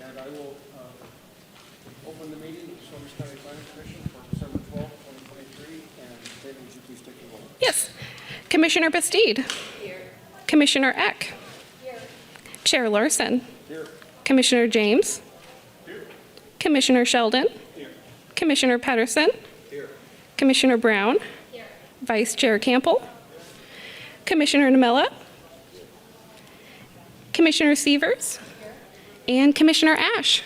And I will open the meeting of the Snohomish County Planning Commission for December 12, 2023. And David, would you please take the roll? Yes. Commissioner Bastide. Here. Commissioner Eck. Here. Chair Larson. Here. Commissioner James. Here. Commissioner Sheldon. Here. Commissioner Pedersen. Here. Commissioner Brown. Here. Vice Chair Campbell. Commissioner Namella. Commissioner Sievers. And Commissioner Ash.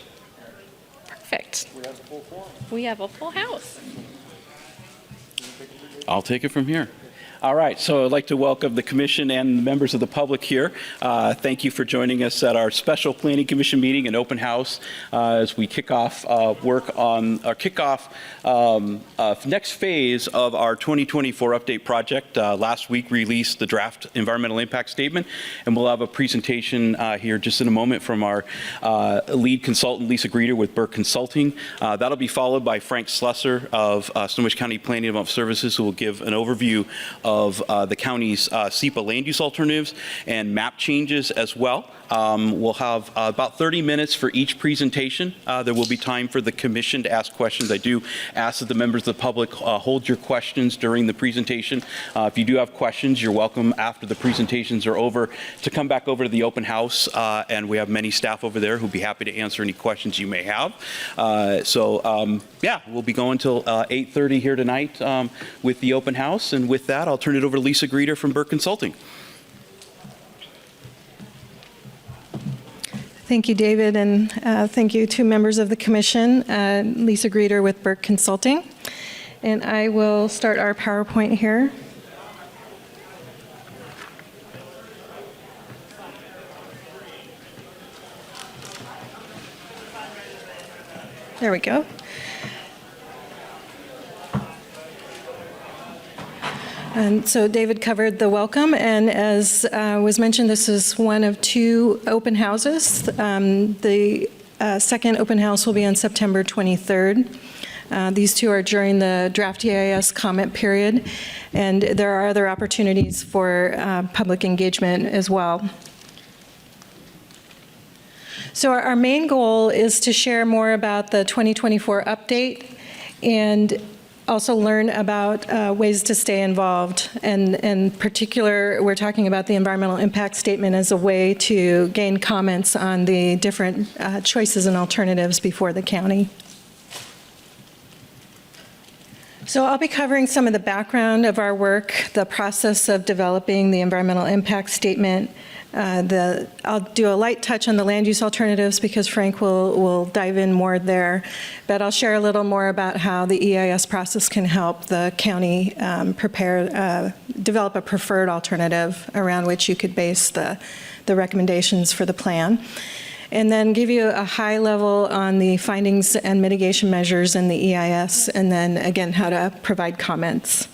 Perfect. We have a full quorum. We have a full house. I'll take it from here. All right, so I'd like to welcome the Commission and the members of the public here. Thank you for joining us at our special Planning Commission meeting and open house as we kick off work on our next phase of our 2024 update project. Last week released the draft environmental impact statement, and we'll have a presentation here just in a moment from our lead consultant, Lisa Greeter with Burke Consulting. That'll be followed by Frank Slesser of Snohomish County Planning Development Services, who will give an overview of the county's SEPA land use alternatives and map changes as well. We'll have about 30 minutes for each presentation. There will be time for the commission to ask questions. I do ask that the members of the public hold your questions during the presentation. If you do have questions, you're welcome after the presentations are over to come back over to the open house, and we have many staff over there who'll be happy to answer any questions you may have. Yeah, we'll be going till 8:30 here tonight with the open house, and with that, I'll turn it over to Lisa Greeter from Burke Consulting. Thank you, David, and thank you to members of the Commission. Lisa Greeter with Burke Consulting. And I will start our PowerPoint here. There we go. And so David covered the welcome, and as was mentioned, this is one of two open houses. The second open house will be on September 23rd. These two are during the draft DEIS comment period, and there are other opportunities for public engagement as well. So our main goal is to share more about the 2024 update and also learn about ways to stay involved. And in particular, we're talking about the environmental impact statement as a way to gain comments on the different choices and alternatives before the county. So I'll be covering some of the background of our work, the process of developing the environmental impact statement. I'll do a light touch on the land use alternatives because Frank will dive in more there, but I'll share a little more about how the EIS process can help the county develop a preferred alternative around which you could base the recommendations for the plan. And then give you a high level on the findings and mitigation measures in the EIS, and then again, how to provide comments.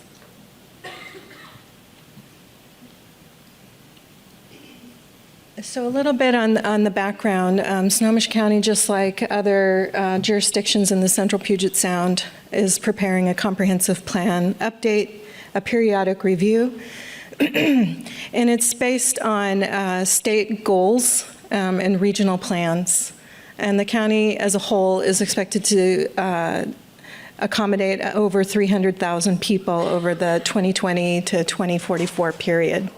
So a little bit on the background. Snohomish County, just like other jurisdictions in the Central Puget Sound, is preparing a comprehensive plan update, a periodic review, and it's based on state goals and regional plans. And the county as a whole is expected to accommodate over 300,000 people over the 2020 to 2044 period.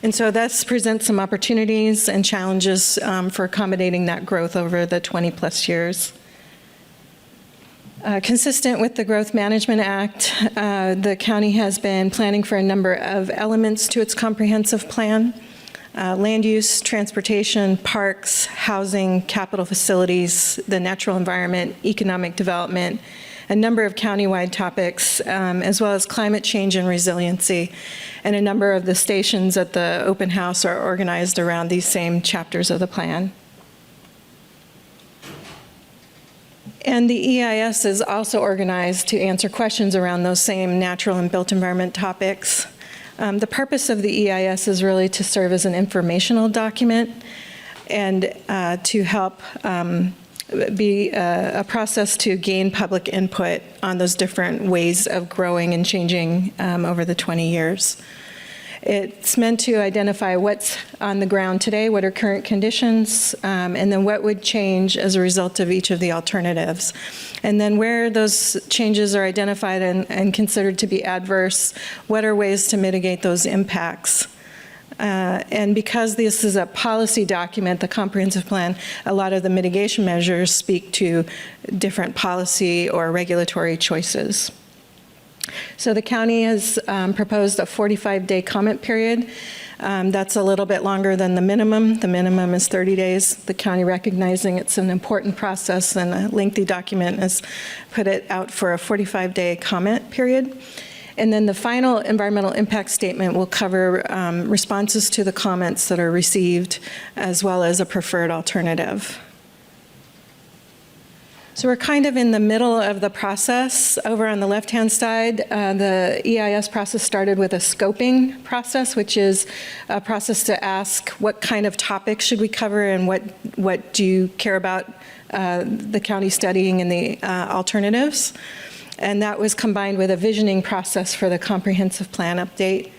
And so this presents some opportunities and challenges for accommodating that growth over the 20-plus years. Consistent with the Growth Management Act, the county has been planning for a number of elements to its comprehensive plan: land use, transportation, parks, housing, capital facilities, the natural environment, economic development, a number of countywide topics, as well as climate change and resiliency. And a number of the stations at the open house are organized around these same chapters of the plan. And the EIS is also organized to answer questions around those same natural and built environment topics. The purpose of the EIS is really to serve as an informational document and to help be a process to gain public input on those different ways of growing and changing over the 20 years. It's meant to identify what's on the ground today, what are current conditions, and then what would change as a result of each of the alternatives. And then where those changes are identified and considered to be adverse, what are ways to mitigate those impacts? And because this is a policy document, the comprehensive plan, a lot of the mitigation measures speak to different policy or regulatory choices. So the county has proposed a 45-day comment period. That's a little bit longer than the minimum. The minimum is 30 days. The county, recognizing it's an important process and a lengthy document, has put it out for a 45-day comment period. And then the final environmental impact statement will cover responses to the comments that are received, as well as a preferred alternative. So we're kind of in the middle of the process. Over on the left-hand side, the EIS process started with a scoping process, which is a process to ask what kind of topics should we cover and what do you care about the county studying in the alternatives. And that was combined with a visioning process for the comprehensive plan update.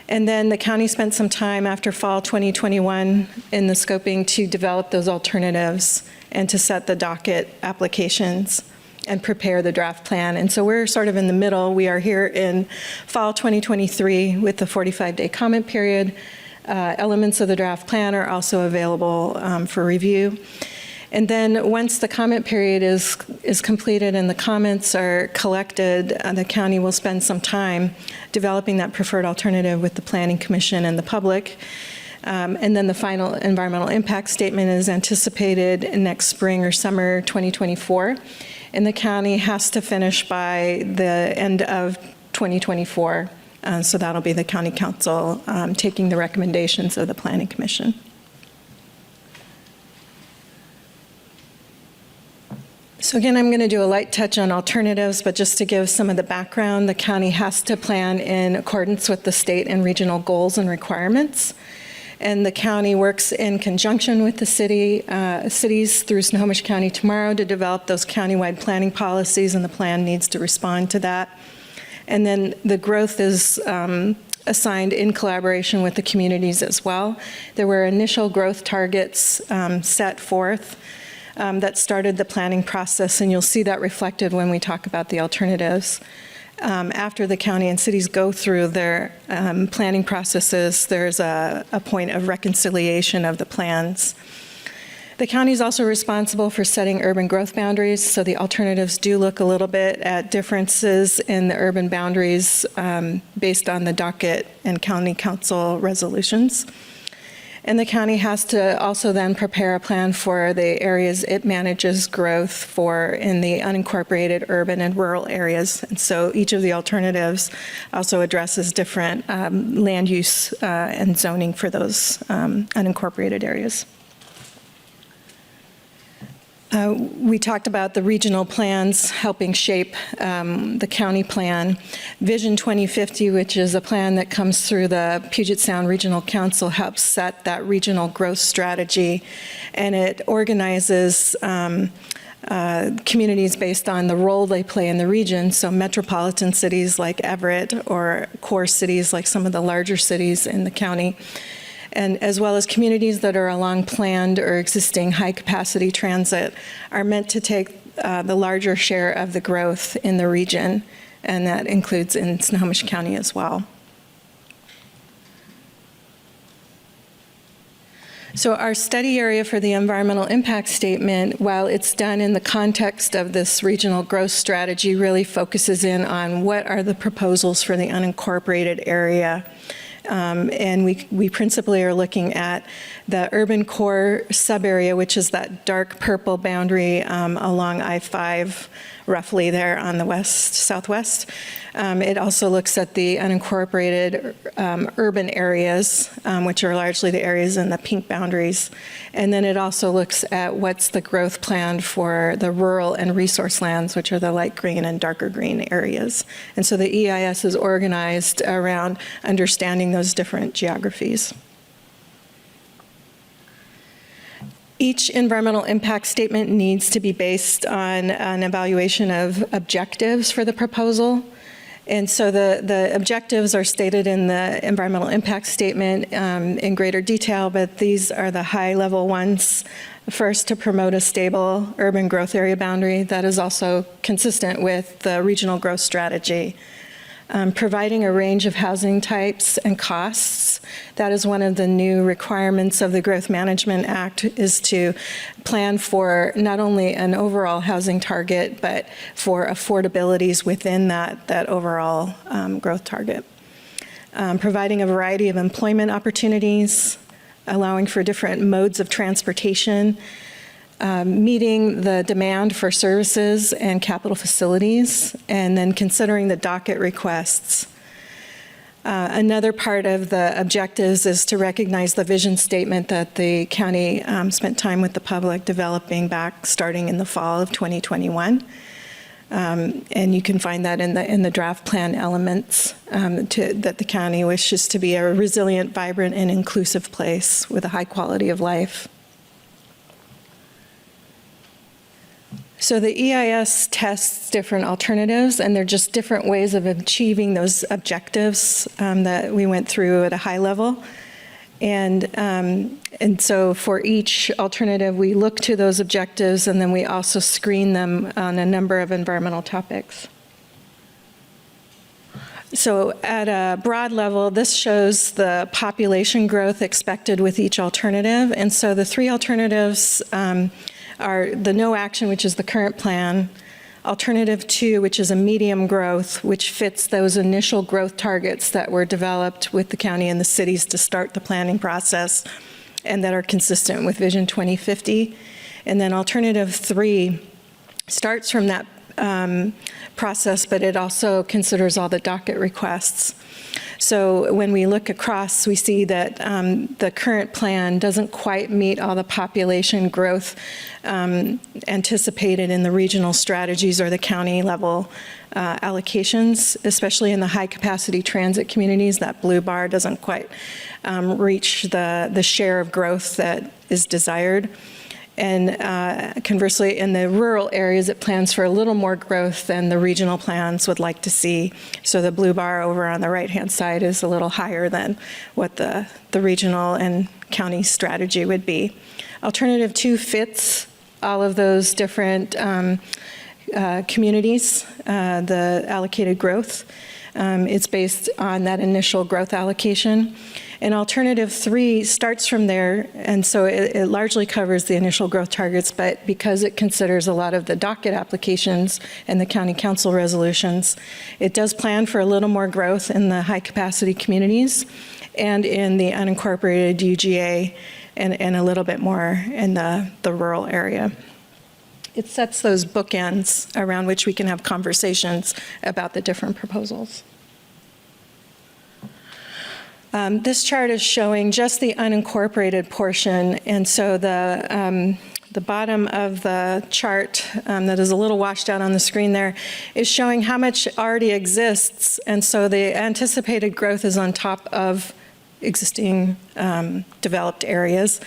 And then the county spent some time after fall 2021 in the scoping to develop those alternatives and to set the docket applications and prepare the draft plan. And so we're sort of in the middle. We are here in fall 2023 with the 45-day comment period. Elements of the draft plan are also available for review. And then once the comment period is completed and the comments are collected, the county will spend some time developing that preferred alternative with the Planning Commission and the public. And then the final environmental impact statement is anticipated next spring or summer 2024. And the county has to finish by the end of 2024. So that'll be the county council taking the recommendations of the Planning Commission. So again, I'm going to do a light touch on alternatives, but just to give some of the background, the county has to plan in accordance with the state and regional goals and requirements. And the county works in conjunction with the cities through Snohomish County tomorrow to develop those countywide planning policies, and the plan needs to respond to that. And then the growth is assigned in collaboration with the communities as well. There were initial growth targets set forth that started the planning process, and you'll see that reflected when we talk about the alternatives. After the county and cities go through their planning processes, there's a point of reconciliation of the plans. The county is also responsible for setting urban growth boundaries, so the alternatives do look a little bit at differences in the urban boundaries based on the docket and county council resolutions. And the county has to also then prepare a plan for the areas it manages growth for in the unincorporated urban and rural areas. And so each of the alternatives also addresses different land use and zoning for those unincorporated areas. We talked about the regional plans helping shape the county plan. Vision 2050, which is a plan that comes through the Puget Sound Regional Council, helps set that regional growth strategy, and it organizes communities based on the role they play in the region. So metropolitan cities like Everett, or core cities like some of the larger cities in the county, and as well as communities that are along planned or existing high-capacity transit, are meant to take the larger share of the growth in the region, and that includes in Snohomish County as well. So our study area for the environmental impact statement, while it's done in the context of this regional growth strategy, really focuses in on what are the proposals for the unincorporated area. And we principally are looking at the urban core subarea, which is that dark purple boundary along I-5, roughly there on the southwest. It also looks at the unincorporated urban areas, which are largely the areas in the pink boundaries. And then it also looks at what's the growth plan for the rural and resource lands, which are the light green and darker green areas. And so the EIS is organized around understanding those different geographies. Each environmental impact statement needs to be based on an evaluation of objectives for the proposal. And so the objectives are stated in the environmental impact statement in greater detail, but these are the high-level ones. First, to promote a stable urban growth area boundary that is also consistent with the regional growth strategy. Providing a range of housing types and costs. That is one of the new requirements of the Growth Management Act, is to plan for not only an overall housing target, but for affordabilities within that overall growth target. Providing a variety of employment opportunities, allowing for different modes of transportation, meeting the demand for services and capital facilities, and then considering the docket requests. Another part of the objectives is to recognize the vision statement that the county spent time with the public developing back starting in the fall of 2021. And you can find that in the draft plan elements that the county wishes to be a resilient, vibrant, and inclusive place with a high quality of life. So the EIS tests different alternatives, and they're just different ways of achieving those objectives that we went through at a high level. And so for each alternative, we look to those objectives, and then we also screen them on a number of environmental topics. So at a broad level, this shows the population growth expected with each alternative. And so the three alternatives are the no action, which is the current plan, alternative 2, which is a medium growth, which fits those initial growth targets that were developed with the county and the cities to start the planning process and that are consistent with Vision 2050. And then alternative 3 starts from that process, but it also considers all the docket requests. So when we look across, we see that the current plan doesn't quite meet all the population growth anticipated in the regional strategies or the county level allocations, especially in the high capacity transit communities. That blue bar doesn't quite reach the share of growth that is desired. And conversely, in the rural areas, it plans for a little more growth than the regional plans would like to see. So the blue bar over on the right-hand side is a little higher than what the regional and county strategy would be. Alternative 2 fits all of those different communities, the allocated growth. It's based on that initial growth allocation. And alternative 3 starts from there, and so it largely covers the initial growth targets, but because it considers a lot of the docket applications and the county council resolutions, it does plan for a little more growth in the high capacity communities and in the unincorporated UGA and a little bit more in the rural area. It sets those bookends around which we can have conversations about the different proposals. This chart is showing just the unincorporated portion, and so the bottom of the chart that is a little washed out on the screen there is showing how much already exists, and so the anticipated growth is on top of existing developed areas,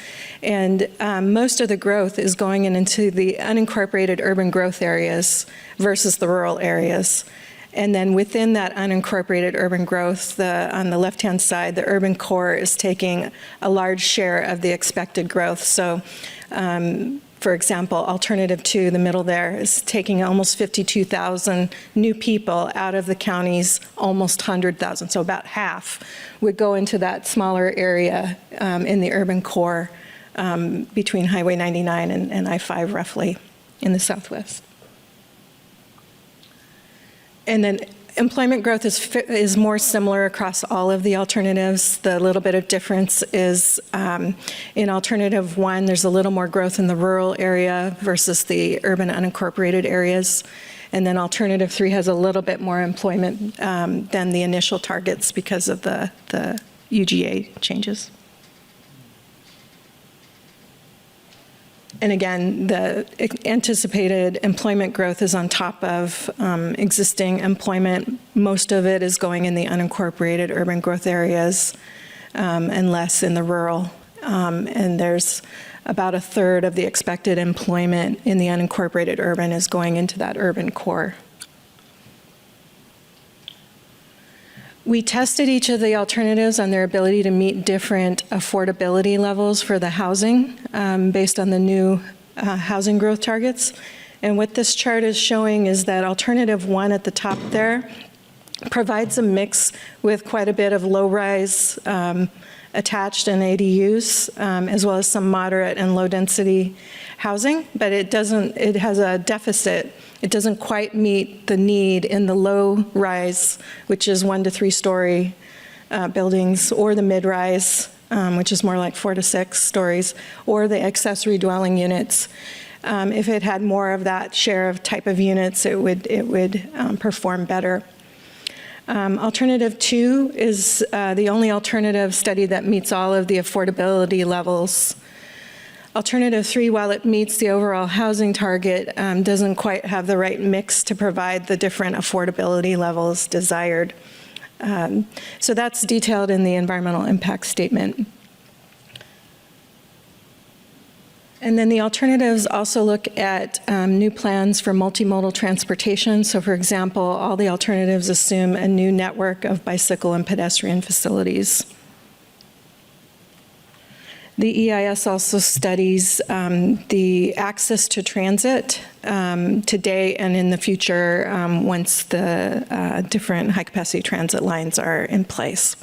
and most of the growth is going into the unincorporated urban growth areas versus the rural areas. And then within that unincorporated urban growth, on the left-hand side, the urban core is taking a large share of the expected growth. So, for example, alternative 2, the middle there, is taking almost 52,000 new people out of the county's almost 100,000. So about half would go into that smaller area in the urban core between Highway 99 and I-5 roughly in the southwest. And then employment growth is more similar across all of the alternatives. The little bit of difference is in alternative 1, there's a little more growth in the rural area versus the urban unincorporated areas. And then alternative 3 has a little bit more employment than the initial targets because of the UGA changes. And again, the anticipated employment growth is on top of existing employment. Most of it is going in the unincorporated urban growth areas and less in the rural. And there's about a third of the expected employment in the unincorporated urban is going into that urban core. We tested each of the alternatives on their ability to meet different affordability levels for the housing based on the new housing growth targets. And what this chart is showing is that alternative 1 at the top there provides a mix with quite a bit of low-rise attached and ADUs, as well as some moderate and low-density housing, but it has a deficit. It doesn't quite meet the need in the low-rise, which is 1 to 3 story buildings, or the mid-rise, which is more like 4 to 6 stories, or the accessory dwelling units. If it had more of that share of type of units, it would perform better. Alternative 2 is the only alternative study that meets all of the affordability levels. Alternative 3, while it meets the overall housing target, doesn't quite have the right mix to provide the different affordability levels desired. So that's detailed in the environmental impact statement. And then the alternatives also look at new plans for multimodal transportation. So for example, all the alternatives assume a new network of bicycle and pedestrian facilities. The EIS also studies the access to transit today and in the future once the different high-capacity transit lines are in place.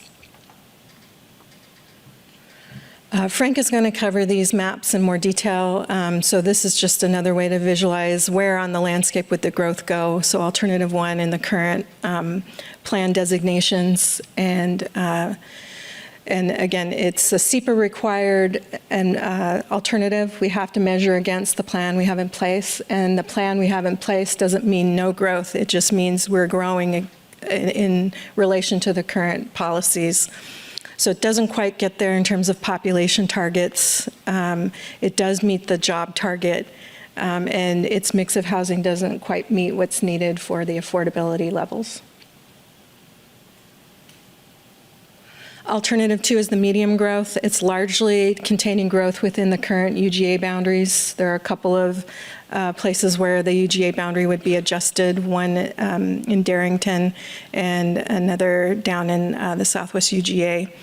Frank is going to cover these maps in more detail, so this is just another way to visualize where on the landscape would the growth go. So alternative 1 in the current plan designations, and again, it's a SEPA required and alternative. We have to measure against the plan we have in place, and the plan we have in place doesn't mean no growth. It just means we're growing in relation to the current policies. So it doesn't quite get there in terms of population targets. It does meet the job target, and its mix of housing doesn't quite meet what's needed for the affordability levels. Alternative 2 is the medium growth. It's largely containing growth within the current UGA boundaries. There are a couple of places where the UGA boundary would be adjusted, one in Darrington and another down in the Southwest UGA.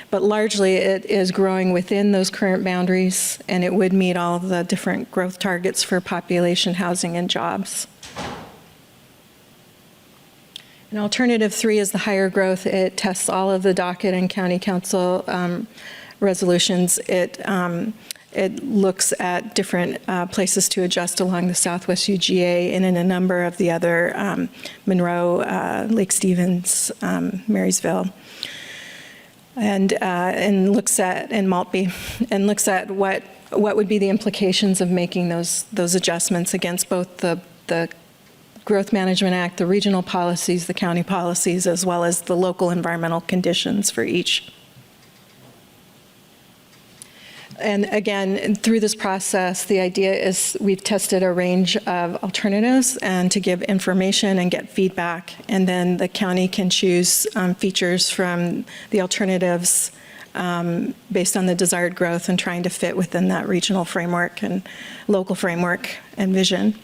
But largely it is growing within those current boundaries, and it would meet all the different growth targets for population, housing, and jobs. And alternative 3 is the higher growth. It tests all of the docket and county council resolutions. It looks at different places to adjust along the Southwest UGA and in a number of the other Monroe, Lake Stevens, Marysville, and looks at, and Maltby, and looks at what would be the implications of making those adjustments against both the Growth Management Act, the regional policies, the county policies, as well as the local environmental conditions for each. And again, through this process, the idea is we've tested a range of alternatives and to give information and get feedback, and then the county can choose features from the alternatives based on the desired growth and trying to fit within that regional framework and local framework and vision.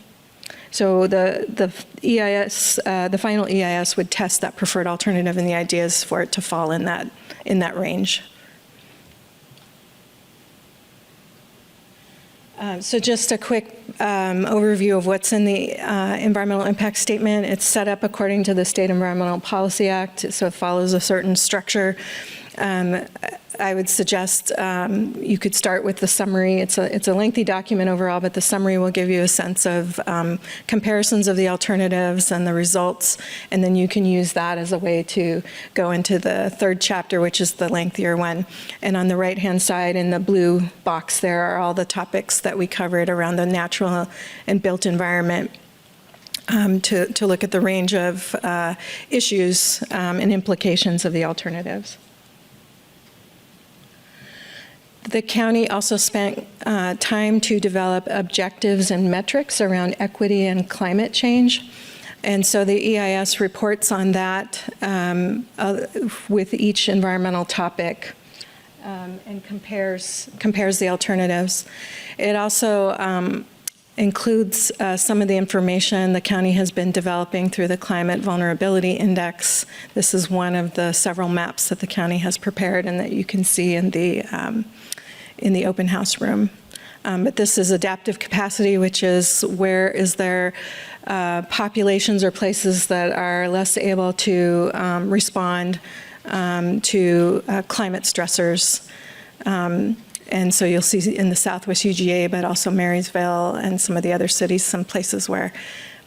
So the EIS, the final EIS would test that preferred alternative, and the idea is for it to fall in that range. So just a quick overview of what's in the environmental impact statement. It's set up according to the State Environmental Policy Act, so it follows a certain structure. I would suggest you could start with the summary. It's a lengthy document overall, but the summary will give you a sense of comparisons of the alternatives and the results, and then you can use that as a way to go into the third chapter, which is the lengthier one. And on the right-hand side in the blue box there are all the topics that we covered around the natural and built environment. To look at the range of issues and implications of the alternatives. The county also spent time to develop objectives and metrics around equity and climate change. And so the EIS reports on that with each environmental topic and compares the alternatives. It also includes some of the information the county has been developing through the Climate Vulnerability Index. This is one of the several maps that the county has prepared and that you can see in the open house room. But this is adaptive capacity, which is where is there populations or places that are less able to respond to climate stressors. And so you'll see in the Southwest UGA, but also Marysville and some of the other cities, some places where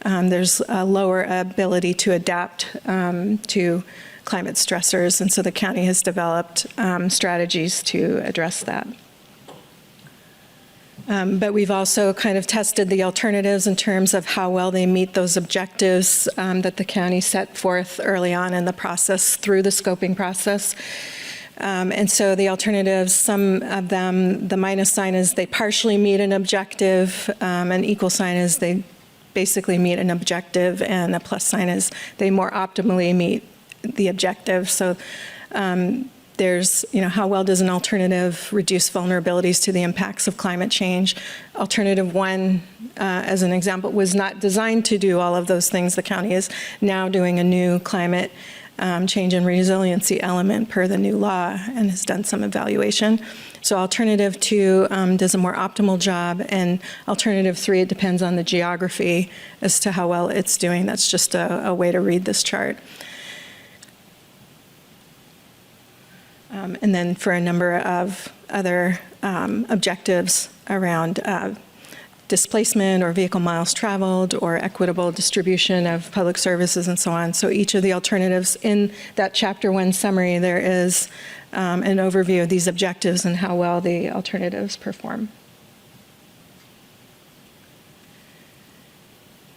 there's a lower ability to adapt to climate stressors. And so the county has developed strategies to address that. But we've also kind of tested the alternatives in terms of how well they meet those objectives that the county set forth early on in the process through the scoping process. And so the alternatives, some of them, the minus sign is they partially meet an objective, an equal sign is they basically meet an objective, and a plus sign is they more optimally meet the objective. So there's, how well does an alternative reduce vulnerabilities to the impacts of climate change? Alternative 1, as an example, was not designed to do all of those things. The county is now doing a new climate change and resiliency element per the new law and has done some evaluation. So alternative 2 does a more optimal job, and alternative 3, it depends on the geography as to how well it's doing. That's just a way to read this chart. And then for a number of other objectives around displacement or vehicle miles traveled or equitable distribution of public services and so on. So each of the alternatives in that Chapter 1 summary, there is an overview of these objectives and how well the alternatives perform.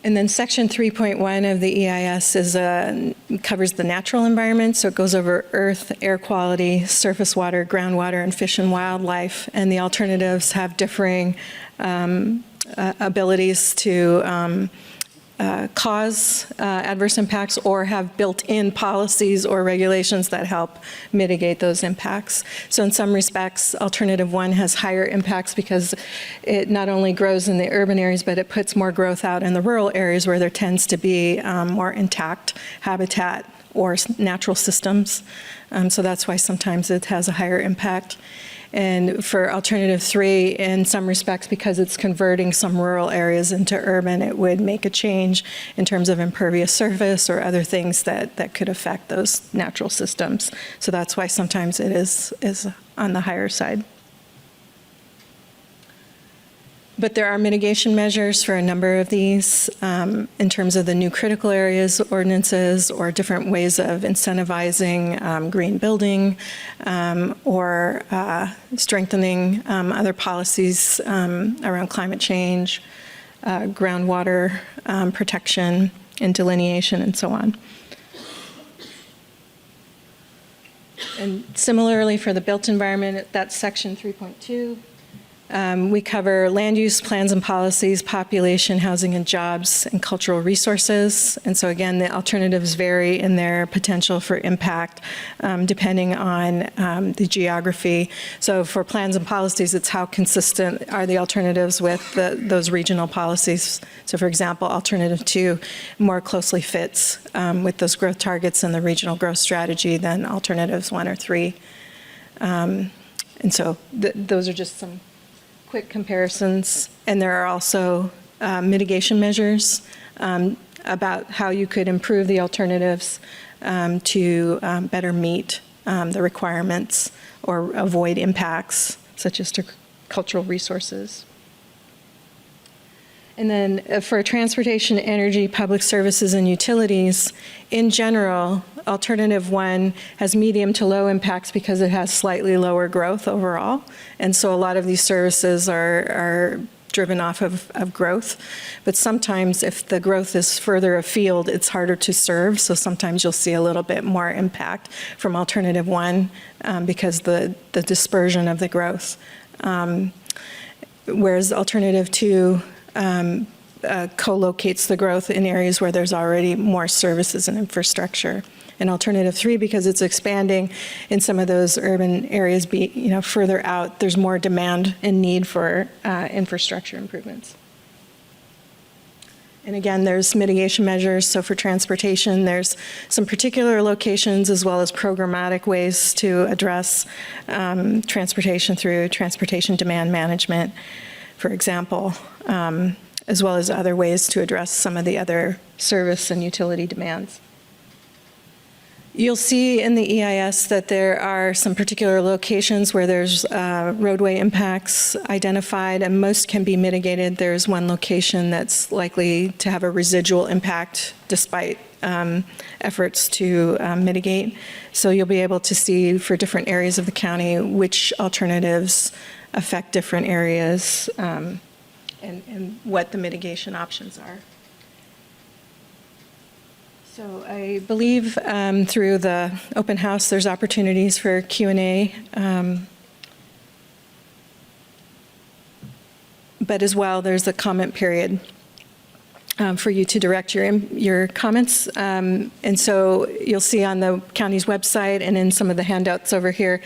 And then Section 3.1 of the EIS covers the natural environment, so it goes over earth, air quality, surface water, groundwater, and fish and wildlife. And the alternatives have differing abilities to cause adverse impacts or have built-in policies or regulations that help mitigate those impacts. So in some respects, alternative 1 has higher impacts because it not only grows in the urban areas, but it puts more growth out in the rural areas where there tends to be more intact habitat or natural systems. So that's why sometimes it has a higher impact. And for alternative 3, in some respects, because it's converting some rural areas into urban, it would make a change in terms of impervious surface or other things that could affect those natural systems. So that's why sometimes it is on the higher side. But there are mitigation measures for a number of these in terms of the new critical areas ordinances or different ways of incentivizing green building or strengthening other policies around climate change, groundwater protection and delineation and so on. And similarly for the built environment, that's Section 3.2. We cover land use plans and policies, population, housing and jobs, and cultural resources. And so again, the alternatives vary in their potential for impact depending on the geography. So for plans and policies, it's how consistent are the alternatives with those regional policies. So for example, alternative 2 more closely fits with those growth targets and the regional growth strategy than alternatives 1 or 3. And so those are just some quick comparisons, and there are also mitigation measures about how you could improve the alternatives to better meet the requirements or avoid impacts, such as to cultural resources. And then for transportation, energy, public services, and utilities, in general, alternative 1 has medium to low impacts because it has slightly lower growth overall. And so a lot of these services are driven off of growth. But sometimes if the growth is further afield, it's harder to serve. So sometimes you'll see a little bit more impact from alternative 1 because the dispersion of the growth. Whereas alternative 2 co-locates the growth in areas where there's already more services and infrastructure. And alternative 3, because it's expanding in some of those urban areas, further out, there's more demand and need for infrastructure improvements. And again, there's mitigation measures. So for transportation, there's some particular locations as well as programmatic ways to address transportation through transportation demand management, for example, as well as other ways to address some of the other service and utility demands. You'll see in the EIS that there are some particular locations where there's roadway impacts identified, and most can be mitigated. There's one location that's likely to have a residual impact despite efforts to mitigate. So you'll be able to see for different areas of the county which alternatives affect different areas and what the mitigation options are. So I believe through the open house, there's opportunities for Q&A, but as well, there's a comment period for you to direct your comments. And so you'll see on the county's website and in some of the handouts over here,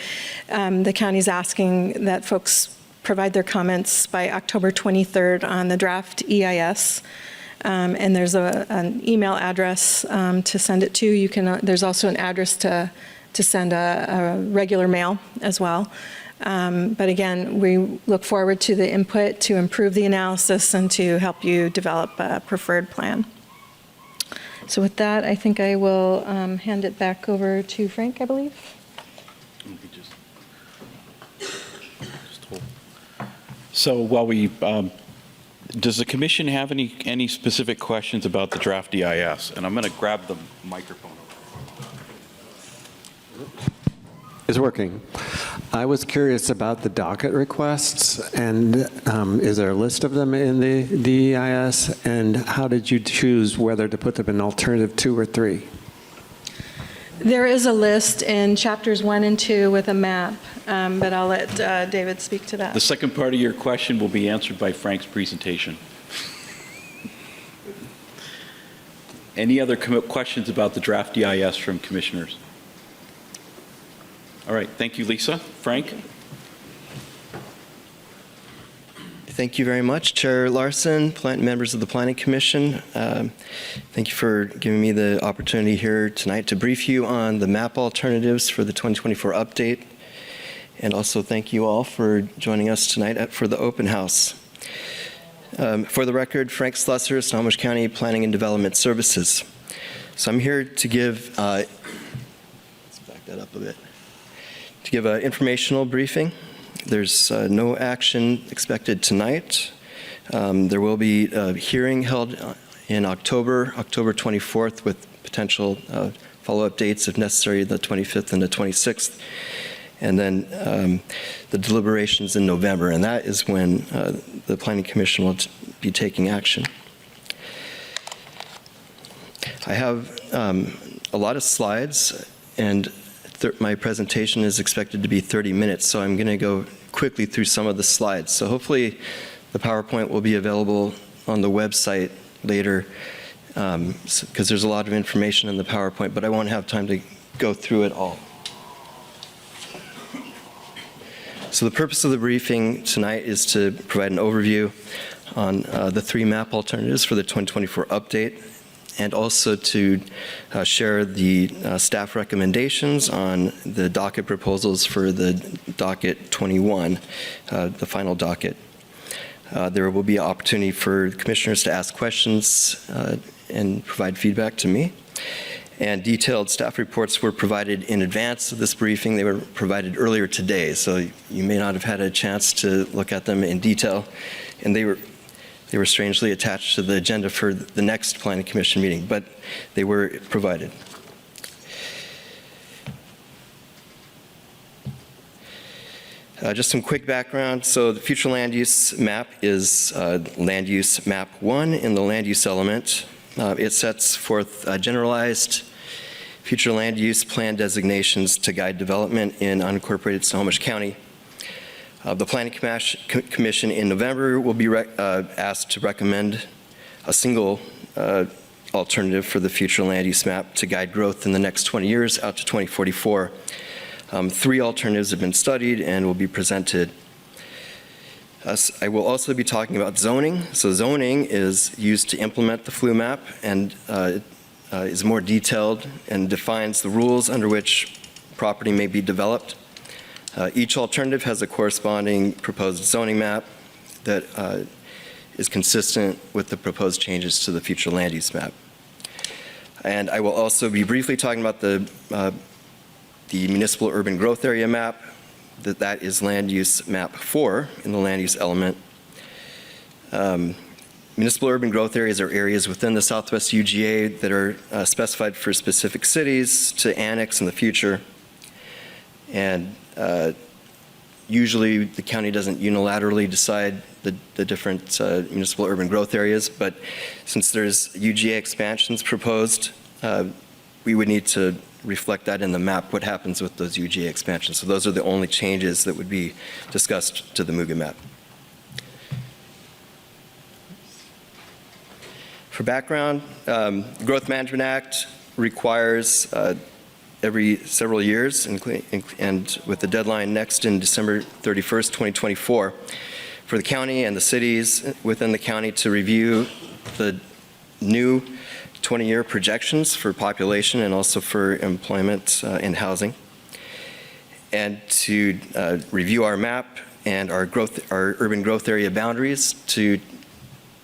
the county's asking that folks provide their comments by October 23rd on the draft EIS. And there's an email address to send it to. You can. There's also an address to send a regular mail as well. But again, we look forward to the input to improve the analysis and to help you develop a preferred plan. So with that, I think I will hand it back over to Frank, I believe. So while we, does the commission have any specific questions about the draft DEIS? And I'm going to grab the microphone. It's working. I was curious about the docket requests, and is there a list of them in the DEIS? And how did you choose whether to put them in alternative 2 or 3? There is a list in chapters 1 and 2 with a map, but I'll let David speak to that. The second part of your question will be answered by Frank's presentation. Any other questions about the draft DEIS from commissioners? All right, thank you, Lisa. Frank? Thank you very much, Chair Larson, members of the Planning Commission. Thank you for giving me the opportunity here tonight to brief you on the map alternatives for the 2024 update. And also thank you all for joining us tonight for the open house. For the record, Frank Slusser, Snohomish County Planning and Development Services. So I'm here to give, let's back that up a bit, to give an informational briefing. There's no action expected tonight. There will be a hearing held in October 24th, with potential follow-up dates if necessary, the 25th and the 26th. And then the deliberations in November, and that is when the Planning Commission will be taking action. I have a lot of slides, and my presentation is expected to be 30 minutes, so I'm going to go quickly through some of the slides. So hopefully the PowerPoint will be available on the website later, because there's a lot of information in the PowerPoint, but I won't have time to go through it all. So the purpose of the briefing tonight is to provide an overview on the 3 map alternatives for the 2024 update, and also to share the staff recommendations on the docket proposals for the docket 21, the final docket. There will be an opportunity for commissioners to ask questions and provide feedback to me. And detailed staff reports were provided in advance of this briefing. They were provided earlier today, so you may not have had a chance to look at them in detail. And they were strangely attached to the agenda for the next Planning Commission meeting, but they were provided. Just some quick background. So the future land use map is land use map 1 in the land use element. It sets forth generalized future land use plan designations to guide development in unincorporated Snohomish County. The Planning Commission in November will be asked to recommend a single alternative for the future land use map to guide growth in the next 20 years out to 2044. 3 alternatives have been studied and will be presented. I will also be talking about zoning. So zoning is used to implement the FLU map and is more detailed and defines the rules under which property may be developed. Each alternative has a corresponding proposed zoning map that is consistent with the proposed changes to the future land use map. And I will also be briefly talking about the municipal urban growth area map. That is land use map 4 in the land use element. Municipal urban growth areas are areas within the Southwest UGA that are specified for specific cities to annex in the future. And usually the county doesn't unilaterally decide the different municipal urban growth areas, but since there's UGA expansions proposed, we would need to reflect that in the map, what happens with those UGA expansions. So those are the only changes that would be discussed to the MUGA map. For background, the Growth Management Act requires every several years, and with the deadline next in December 31st, 2024, for the county and the cities within the county to review the new 20-year projections for population and also for employment and housing, and to review our map and our urban growth area boundaries, to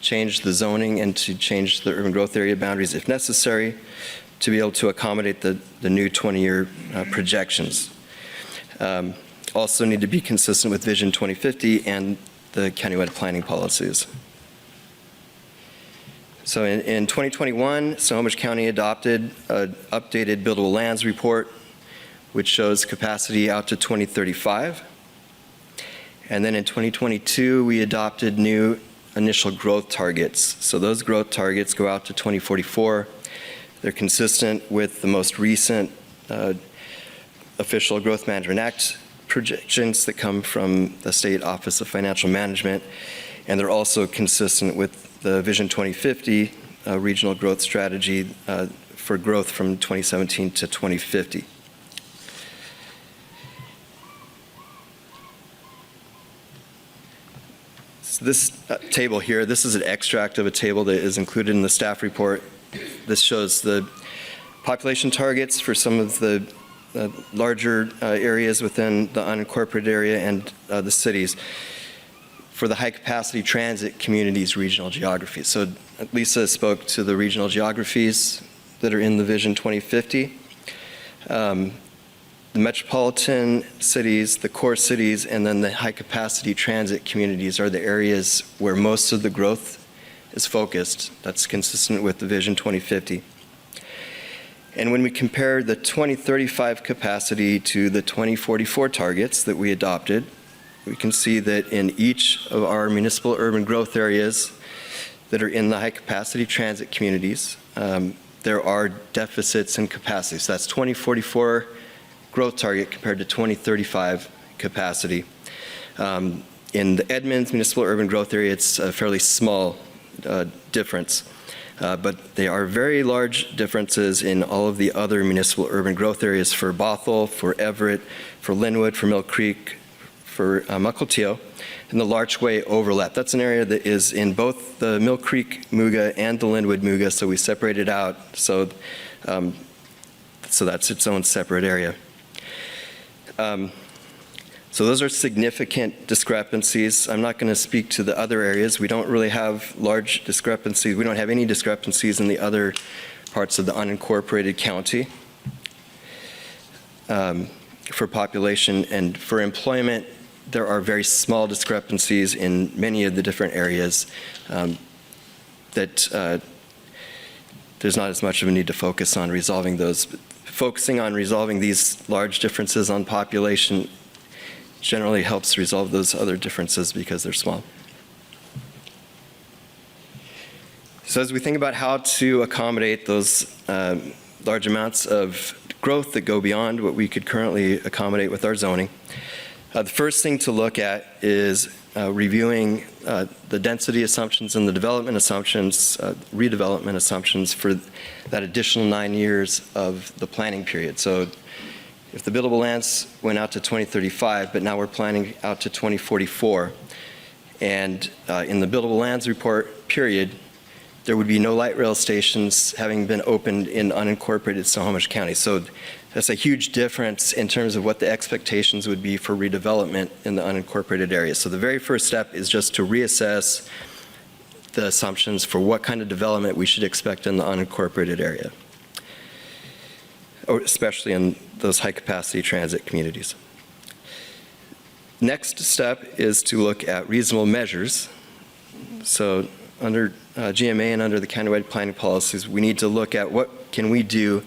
change the zoning and to change the urban growth area boundaries if necessary, to be able to accommodate the new 20-year projections. Also need to be consistent with Vision 2050 and the countywide planning policies. So in 2021, Snohomish County adopted an updated buildable lands report, which shows capacity out to 2035. And then in 2022, we adopted new initial growth targets. So those growth targets go out to 2044. They're consistent with the most recent official Growth Management Act projections that come from the State Office of Financial Management, and they're also consistent with the Vision 2050 regional growth strategy for growth from 2017 to 2050. So this table here, this is an extract of a table that is included in the staff report. This shows the population targets for some of the larger areas within the unincorporated area and the cities for the high-capacity transit communities regional geography. So Lisa spoke to the regional geographies that are in the Vision 2050. The metropolitan cities, the core cities, and then the high-capacity transit communities are the areas where most of the growth is focused. That's consistent with the Vision 2050. And when we compare the 2035 capacity to the 2044 targets that we adopted, we can see that in each of our municipal urban growth areas that are in the high-capacity transit communities, there are deficits in capacity. So that's 2044 growth target compared to 2035 capacity. In the Edmonds municipal urban growth area, it's a fairly small difference. But they are very large differences in all of the other municipal urban growth areas for Bothell, for Everett, for Linwood, for Mill Creek, for Mukilteo, and the Larchway overlap. That's an area that is in both the Mill Creek MUGA and the Linwood MUGA, so we separate it out. So that's its own separate area. So those are significant discrepancies. I'm not going to speak to the other areas. We don't really have large discrepancies. We don't have any discrepancies in the other parts of the unincorporated county for population. And for employment, there are very small discrepancies in many of the different areas that there's not as much of a need to focus on resolving those. But focusing on resolving these large differences on population generally helps resolve those other differences because they're small. So as we think about how to accommodate those large amounts of growth that go beyond what we could currently accommodate with our zoning, the first thing to look at is reviewing the density assumptions and the development assumptions, redevelopment assumptions for that additional 9 years of the planning period. So if the buildable lands went out to 2035, but now we're planning out to 2044, And in the buildable lands report period, there would be no light rail stations having been opened in unincorporated Snohomish County. So that's a huge difference in terms of what the expectations would be for redevelopment in the unincorporated area. So the very first step is just to reassess the assumptions for what kind of development we should expect in the unincorporated area, or especially in those high-capacity transit communities. Next step is to look at reasonable measures. So under GMA and under the countywide planning policies, we need to look at what can we do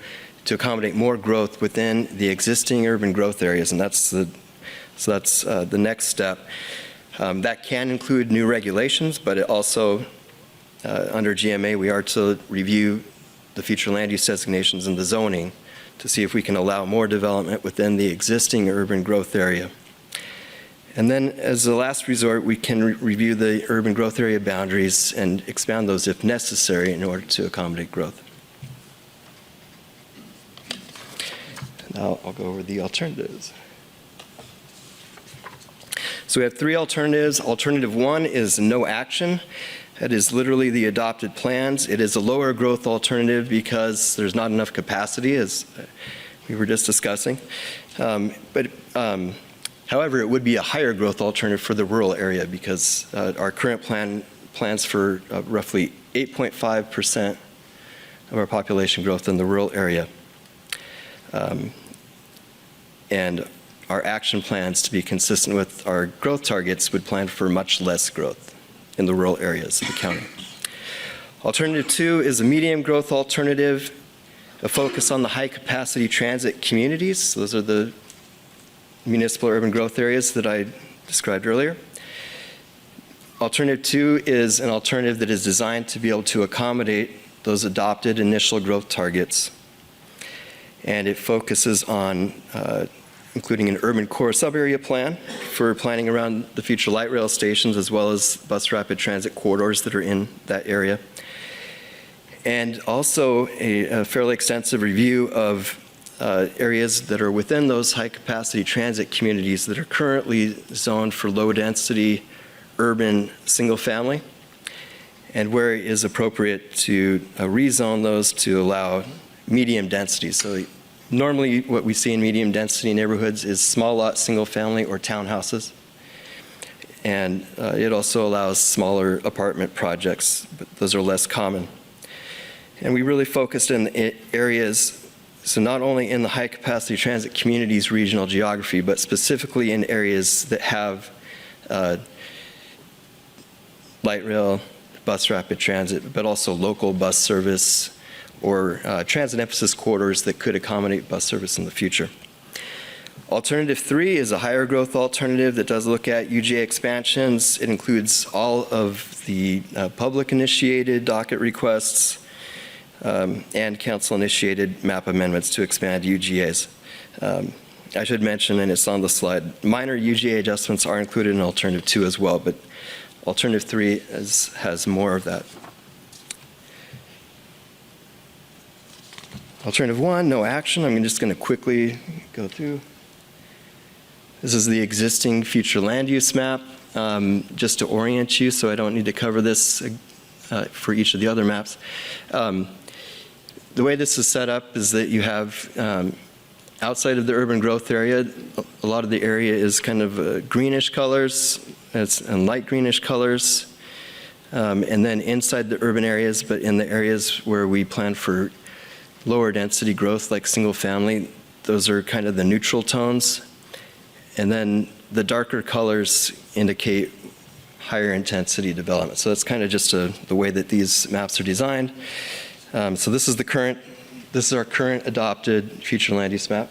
to accommodate more growth within the existing urban growth areas, and that's the next step. That can include new regulations, but it also, under GMA, we are to review the future land use designations and the zoning to see if we can allow more development within the existing urban growth area. And then as the last resort, we can review the urban growth area boundaries and expand those if necessary in order to accommodate growth. Now I'll go over the alternatives. So we have three alternatives. Alternative one is no action. That is literally the adopted plans. It is a lower growth alternative because there's not enough capacity, as we were just discussing. However, it would be a higher growth alternative for the rural area because our current plans for roughly 8.5% of our population growth in the rural area. And our action plans, to be consistent with our growth targets, would plan for much less growth in the rural areas of the county. Alternative two is a medium growth alternative, a focus on the high capacity transit communities. Those are the municipal urban growth areas that I described earlier. Alternative two is an alternative that is designed to be able to accommodate those adopted initial growth targets. And it focuses on including an urban core sub-area plan for planning around the future light rail stations as well as bus rapid transit corridors that are in that area. And also a fairly extensive review of areas that are within those high-capacity transit communities that are currently zoned for low-density urban single-family, and where it is appropriate to rezone those to allow medium density. So normally what we see in medium density neighborhoods is small lot single-family or townhouses, and it also allows smaller apartment projects, but those are less common. And we really focused in areas, so not only in the high capacity transit communities regional geography, but specifically in areas that have light rail, bus rapid transit, but also local bus service or transit emphasis corridors that could accommodate bus service in the future. Alternative three is a higher growth alternative that does look at UGA expansions. It includes all of the public initiated docket requests, and council-initiated map amendments to expand UGAs. I should mention, and it's on the slide, minor UGA adjustments are included in Alternative 2 as well, but Alternative 3 has more of that. Alternative 1, no action. I'm just going to quickly go through. This is the existing future land use map, just to orient you, so I don't need to cover this for each of the other maps. The way this is set up is that you have, outside of the urban growth area, a lot of the area is kind of greenish colors, and light greenish colors. And then inside the urban areas, but in the areas where we plan for lower density growth, like single family, those are kind of the neutral tones. And then the darker colors indicate higher intensity development. So that's kind of just the way that these maps are designed. So this is our current adopted future land use map.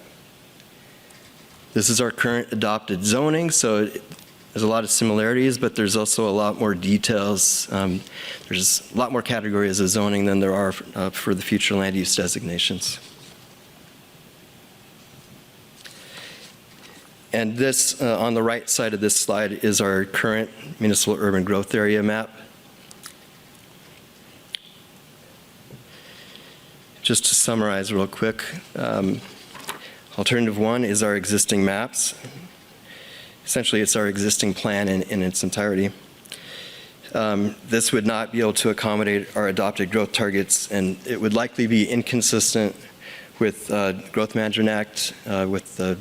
This is our current adopted zoning. So there's a lot of similarities, but there's also a lot more details. There's a lot more categories of zoning than there are for the future land use designations. And this, on the right side of this slide, is our current municipal urban growth area map. Just to summarize real quick, Alternative 1 is our existing maps. Essentially, it's our existing plan in its entirety. This would not be able to accommodate our adopted growth targets, and it would likely be inconsistent with Growth Management Act, with the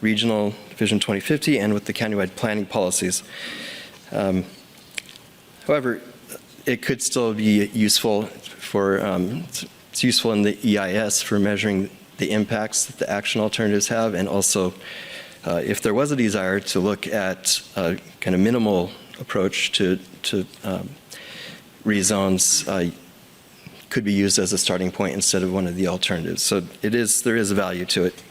Regional Vision 2050, and with the countywide planning policies. However, it could still be useful for, it's useful in the EIS for measuring the impacts that the action alternatives have, and also if there was a desire to look at a kind of minimal approach to rezones, could be used as a starting point instead of one of the alternatives. So there is a value to it.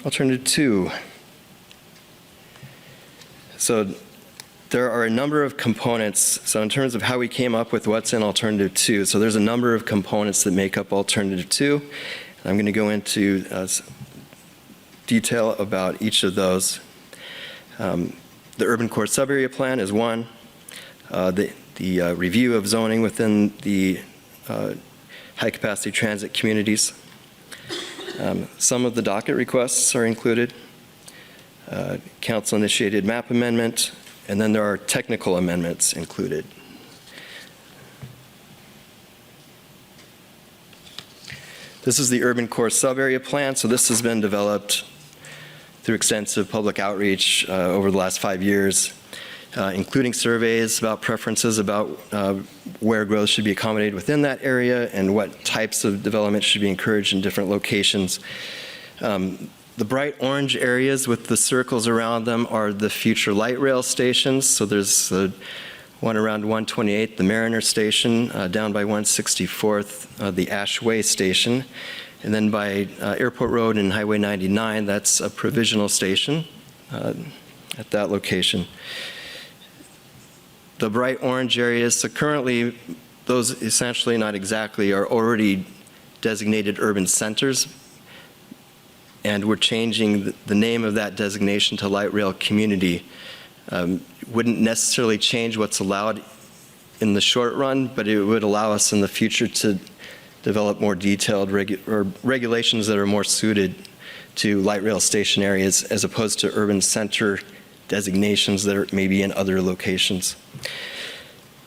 Alternative 2. So there are a number of components. So in terms of how we came up with what's in Alternative 2, so there's a number of components that make up Alternative 2. I'm going to go into detail about each of those. The Urban Core Subarea Plan is one. The review of zoning within the high-capacity transit communities. Some of the docket requests are included. Council-initiated map amendment, and then there are technical amendments included. This is the Urban Core Subarea Plan. So this has been developed through extensive public outreach over the last 5 years, including surveys about preferences about where growth should be accommodated within that area and what types of development should be encouraged in different locations. The bright orange areas with the circles around them are the future light rail stations. So there's the one around 128th, the Mariner Station, down by 164th, the Ashway Station. And then by Airport Road and Highway 99, that's a provisional station at that location. The bright orange areas, so currently those essentially, not exactly, are already designated urban centers. And we're changing the name of that designation to light rail community. Wouldn't necessarily change what's allowed in the short run, but it would allow us in the future to develop more detailed regulations that are more suited to light rail station areas as opposed to urban center designations that are maybe in other locations.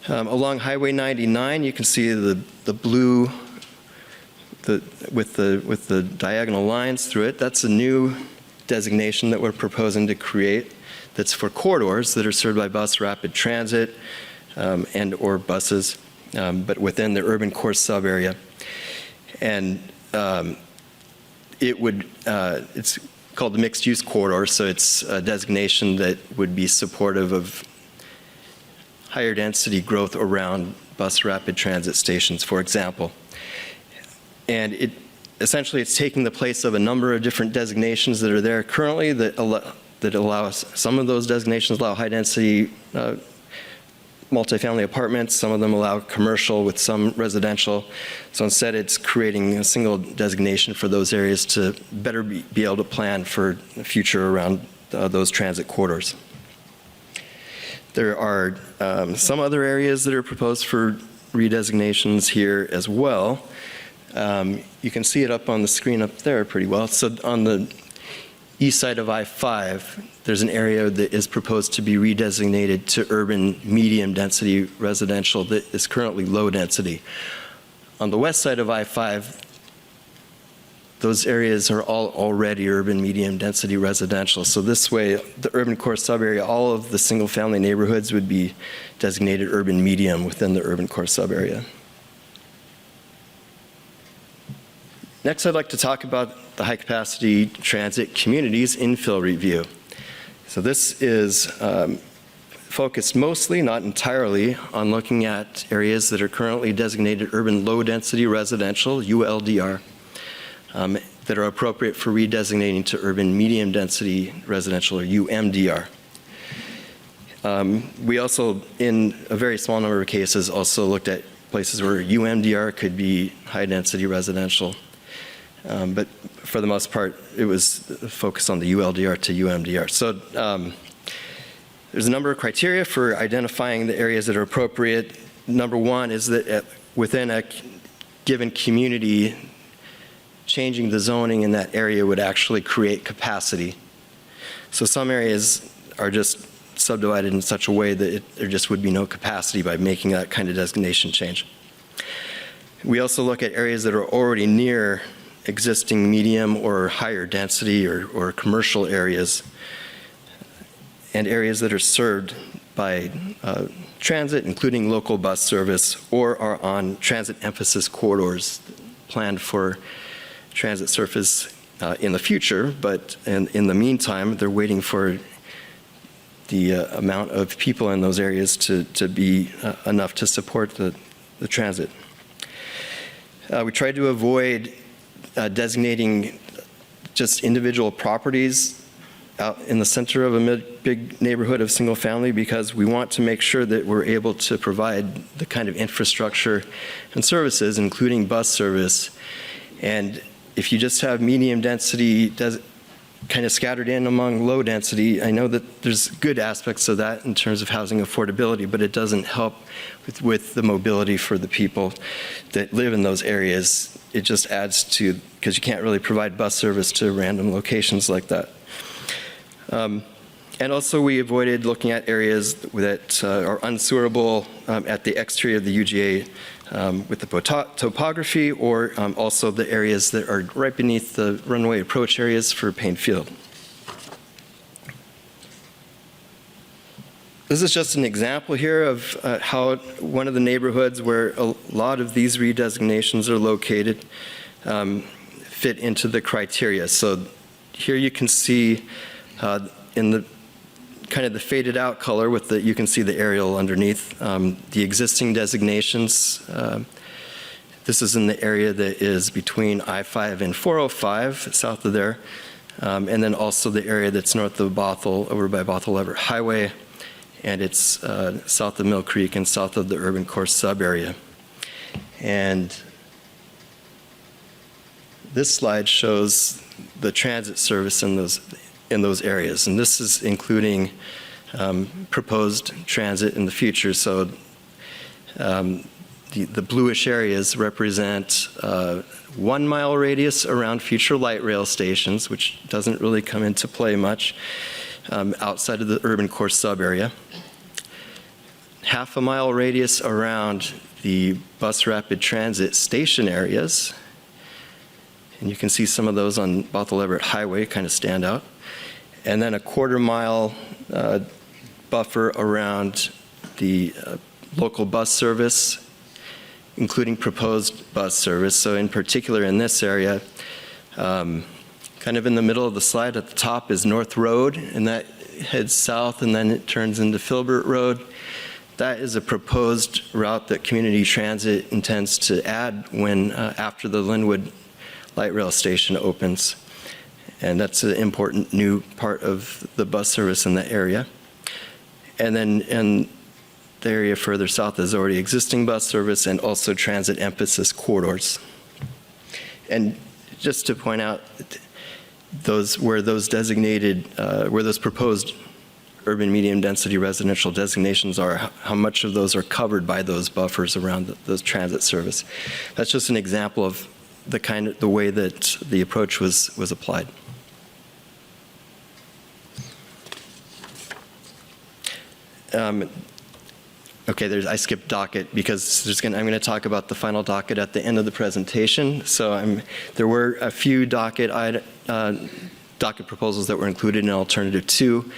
Along Highway 99, you can see the blue with the diagonal lines through it. That's a new designation that we're proposing to create that's for corridors that are served by bus rapid transit and or buses, but within the urban core subarea. And it's called the mixed use corridor, so it's a designation that would be supportive of higher density growth around bus rapid transit stations, for example. And essentially it's taking the place of a number of different designations that are there currently that allow us, some of those designations allow high density multifamily apartments, some of them allow commercial with some residential. So instead it's creating a single designation for those areas to better be able to plan for the future around those transit corridors. There are some other areas that are proposed for redesignations here as well. You can see it up on the screen up there pretty well. So on the east side of I-5, there's an area that is proposed to be redesignated to urban medium density residential that is currently low density. On the west side of I-5, those areas are all already urban medium density residential. So this way, the urban core subarea, all of the single family neighborhoods would be designated urban medium within the urban core subarea. Next, I'd like to talk about the high-capacity transit communities infill review. So this is focused mostly, not entirely, on looking at areas that are currently designated urban low-density residential, ULDR, that are appropriate for redesignating to urban medium-density residential, or UMDR. We also, in a very small number of cases, also looked at places where UMDR could be high-density residential. But for the most part, it was focused on the ULDR to UMDR. So there's a number of criteria for identifying the areas that are appropriate. Number one is that within a given community, changing the zoning in that area would actually create capacity. So some areas are just subdivided in such a way that there just would be no capacity by making that kind of designation change. We also look at areas that are already near existing medium or higher density or commercial areas, and areas that are served by transit, including local bus service, or are on transit emphasis corridors planned for transit service in the future, but in the meantime, they're waiting for the amount of people in those areas to be enough to support the transit. We tried to avoid designating just individual properties out in the center of a big neighborhood of single family, because we want to make sure that we're able to provide the kind of infrastructure and services, including bus service. And if you just have medium density kind of scattered in among low density, I know that there's good aspects of that in terms of housing affordability, but it doesn't help with the mobility for the people that live in those areas. It just adds to, because you can't really provide bus service to random locations like that. And also we avoided looking at areas that are unsewerable at the exterior of the UGA with the topography, or also the areas that are right beneath the runway approach areas for Payne Field. This is just an example here of how one of the neighborhoods where a lot of these redesignations are located fit into the criteria. So here you can see in the kind of the faded out color with the, you can see the aerial underneath, the existing designations. This is in the area that is between I-5 and 405, south of there. And then also the area that's north of Bothell, over by Bothell-Everett Highway. And it's south of Mill Creek and south of the urban core sub-area. And this slide shows the transit service in those areas. And this is including proposed transit in the future. So the bluish areas represent 1 mile radius around future light rail stations, which doesn't really come into play much outside of the urban core sub-area. Half a mile radius around the bus rapid transit station areas. And you can see some of those on Bothell-Everett Highway kind of stand out. And then a 1/4 mile buffer around the local bus service, including proposed bus service. So in particular in this area, kind of in the middle of the slide at the top is North Road, and that heads south and then it turns into Filbert Road. That is a proposed route that Community Transit intends to add when after the Linwood Light Rail Station opens. And that's an important new part of the bus service in the area. And then in the area further south is already existing bus service and also transit emphasis corridors. And just to point out, where those proposed urban medium density residential designations are, how much of those are covered by those buffers around those transit service. That's just an example of the way that the approach was applied. Okay, I skipped docket because I'm going to talk about the final docket at the end of the presentation. So there were a few docket proposals that were included in Alternative 2.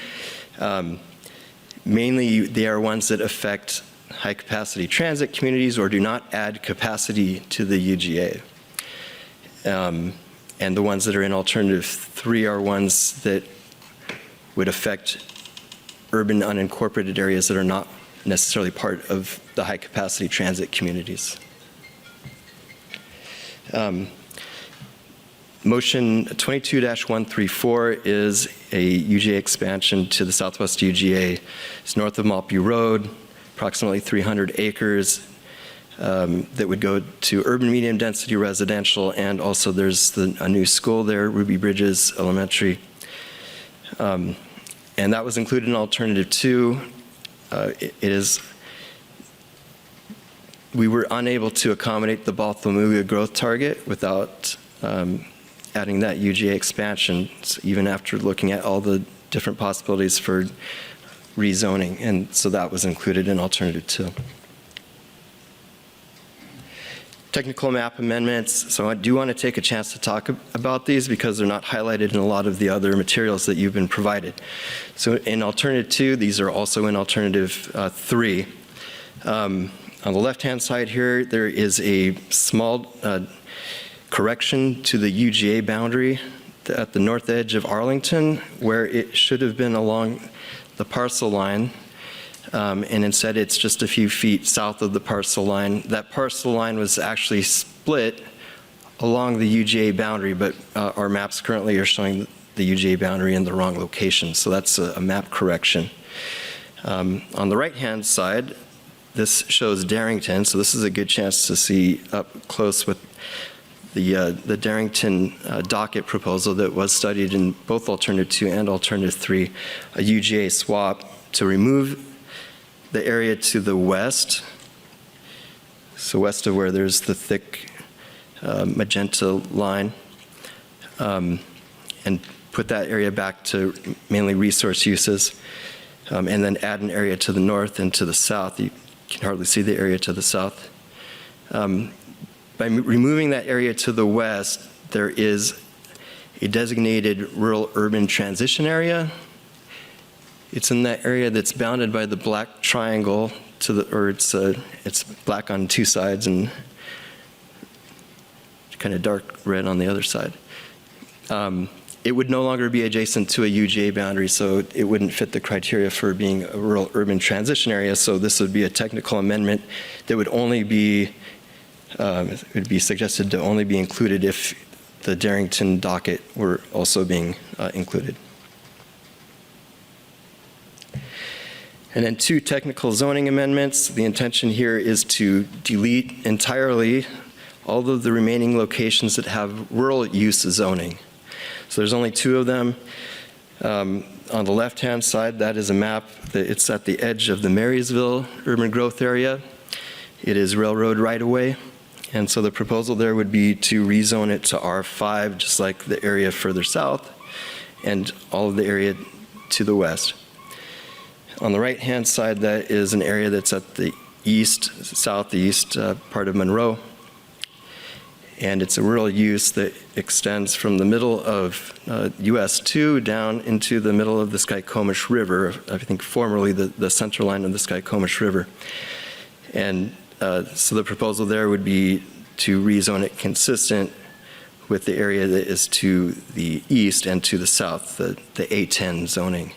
Mainly, they are ones that affect high-capacity transit communities or do not add capacity to the UGA. And the ones that are in Alternative 3 are ones that would affect urban unincorporated areas that are not necessarily part of the high-capacity transit communities. Motion 22-134 is a UGA expansion to the southwest UGA. It's north of Maltby Road, approximately 300 acres that would go to urban medium density residential, and also there's a new school there, Ruby Bridges Elementary. And that was included in Alternative 2. We were unable to accommodate the Bothell MUGA growth target without adding that UGA expansion, even after looking at all the different possibilities for rezoning, and so that was included in alternative 2. Technical map amendments, so I do want to take a chance to talk about these because they're not highlighted in a lot of the other materials that you've been provided. So in alternative 2, these are also in alternative 3. On the left-hand side here, there is a small correction to the UGA boundary at the north edge of Arlington, where it should have been along the parcel line. And instead it's just a few feet south of the parcel line. That parcel line was actually split along the UGA boundary, but our maps currently are showing the UGA boundary in the wrong location, so that's a map correction. On the right-hand side, this shows Darrington, so this is a good chance to see up close with the Darrington docket proposal that was studied in both alternative 2 and alternative 3, a UGA swap to remove the area to the west, so west of where there's the thick magenta line, and put that area back to mainly resource uses, and then add an area to the north and to the south. You can hardly see the area to the south. By removing that area to the west, there is a designated rural-urban transition area. It's in that area that's bounded by the black triangle to the, or it's black on 2 sides and kind of dark red on the other side. It would no longer be adjacent to a UGA boundary, so it wouldn't fit the criteria for being a rural-urban transition area. So this would be a technical amendment that would only be, it would be suggested to only be included if the Darrington docket were also being included. And then 2 technical zoning amendments. The intention here is to delete entirely all of the remaining locations that have rural use zoning. So there's only 2 of them. On the left-hand side, that is a map that it's at the edge of the Marysville urban growth area. It is railroad right-of-way. And so the proposal there would be to rezone it to R5, just like the area further south, and all of the area to the west. On the right-hand side, that is an area that's at the southeast part of Monroe. And it's a rural use that extends from the middle of US 2 down into the middle of the Snohomish River, I think formerly the center line of the Snohomish River. And so the proposal there would be to rezone it consistent with the area that is to the east and to the south, the A10 zoning.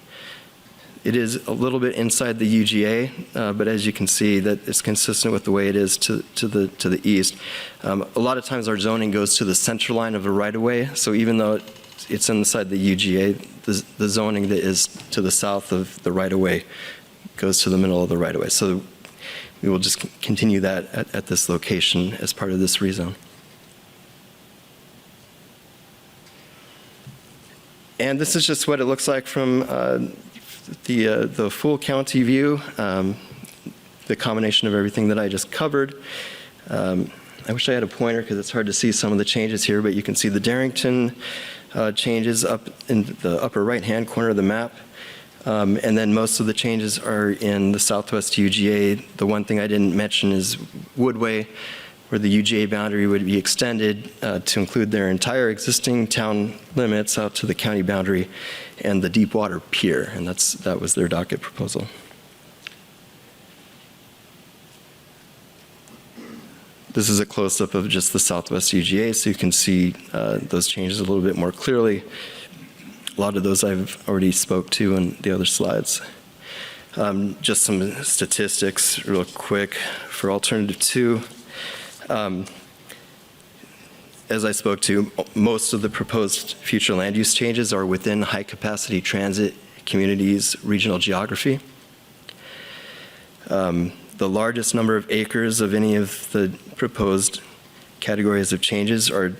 It is a little bit inside the UGA, but as you can see, that it's consistent with the way it is to the east. A lot of times our zoning goes to the center line of a right-of-way, so even though it's inside the UGA, the zoning that is to the south of the right-of-way goes to the middle of the right-of-way. So we will just continue that at this location as part of this rezone. And this is just what it looks like from the full county view, the combination of everything that I just covered. I wish I had a pointer because it's hard to see some of the changes here, but you can see the Darrington changes up in the upper right-hand corner of the map. And then most of the changes are in the southwest UGA. The one thing I didn't mention is Woodway, where the UGA boundary would be extended to include their entire existing town limits out to the county boundary and the Deepwater Pier, and that was their docket proposal. This is a close-up of just the southwest UGA, so you can see those changes a little bit more clearly. A lot of those I've already spoke to in the other slides. Just some statistics real quick for alternative 2. As I spoke to, most of the proposed future land use changes are within high-capacity transit communities' regional geography. The largest number of acres of any of the proposed categories of changes are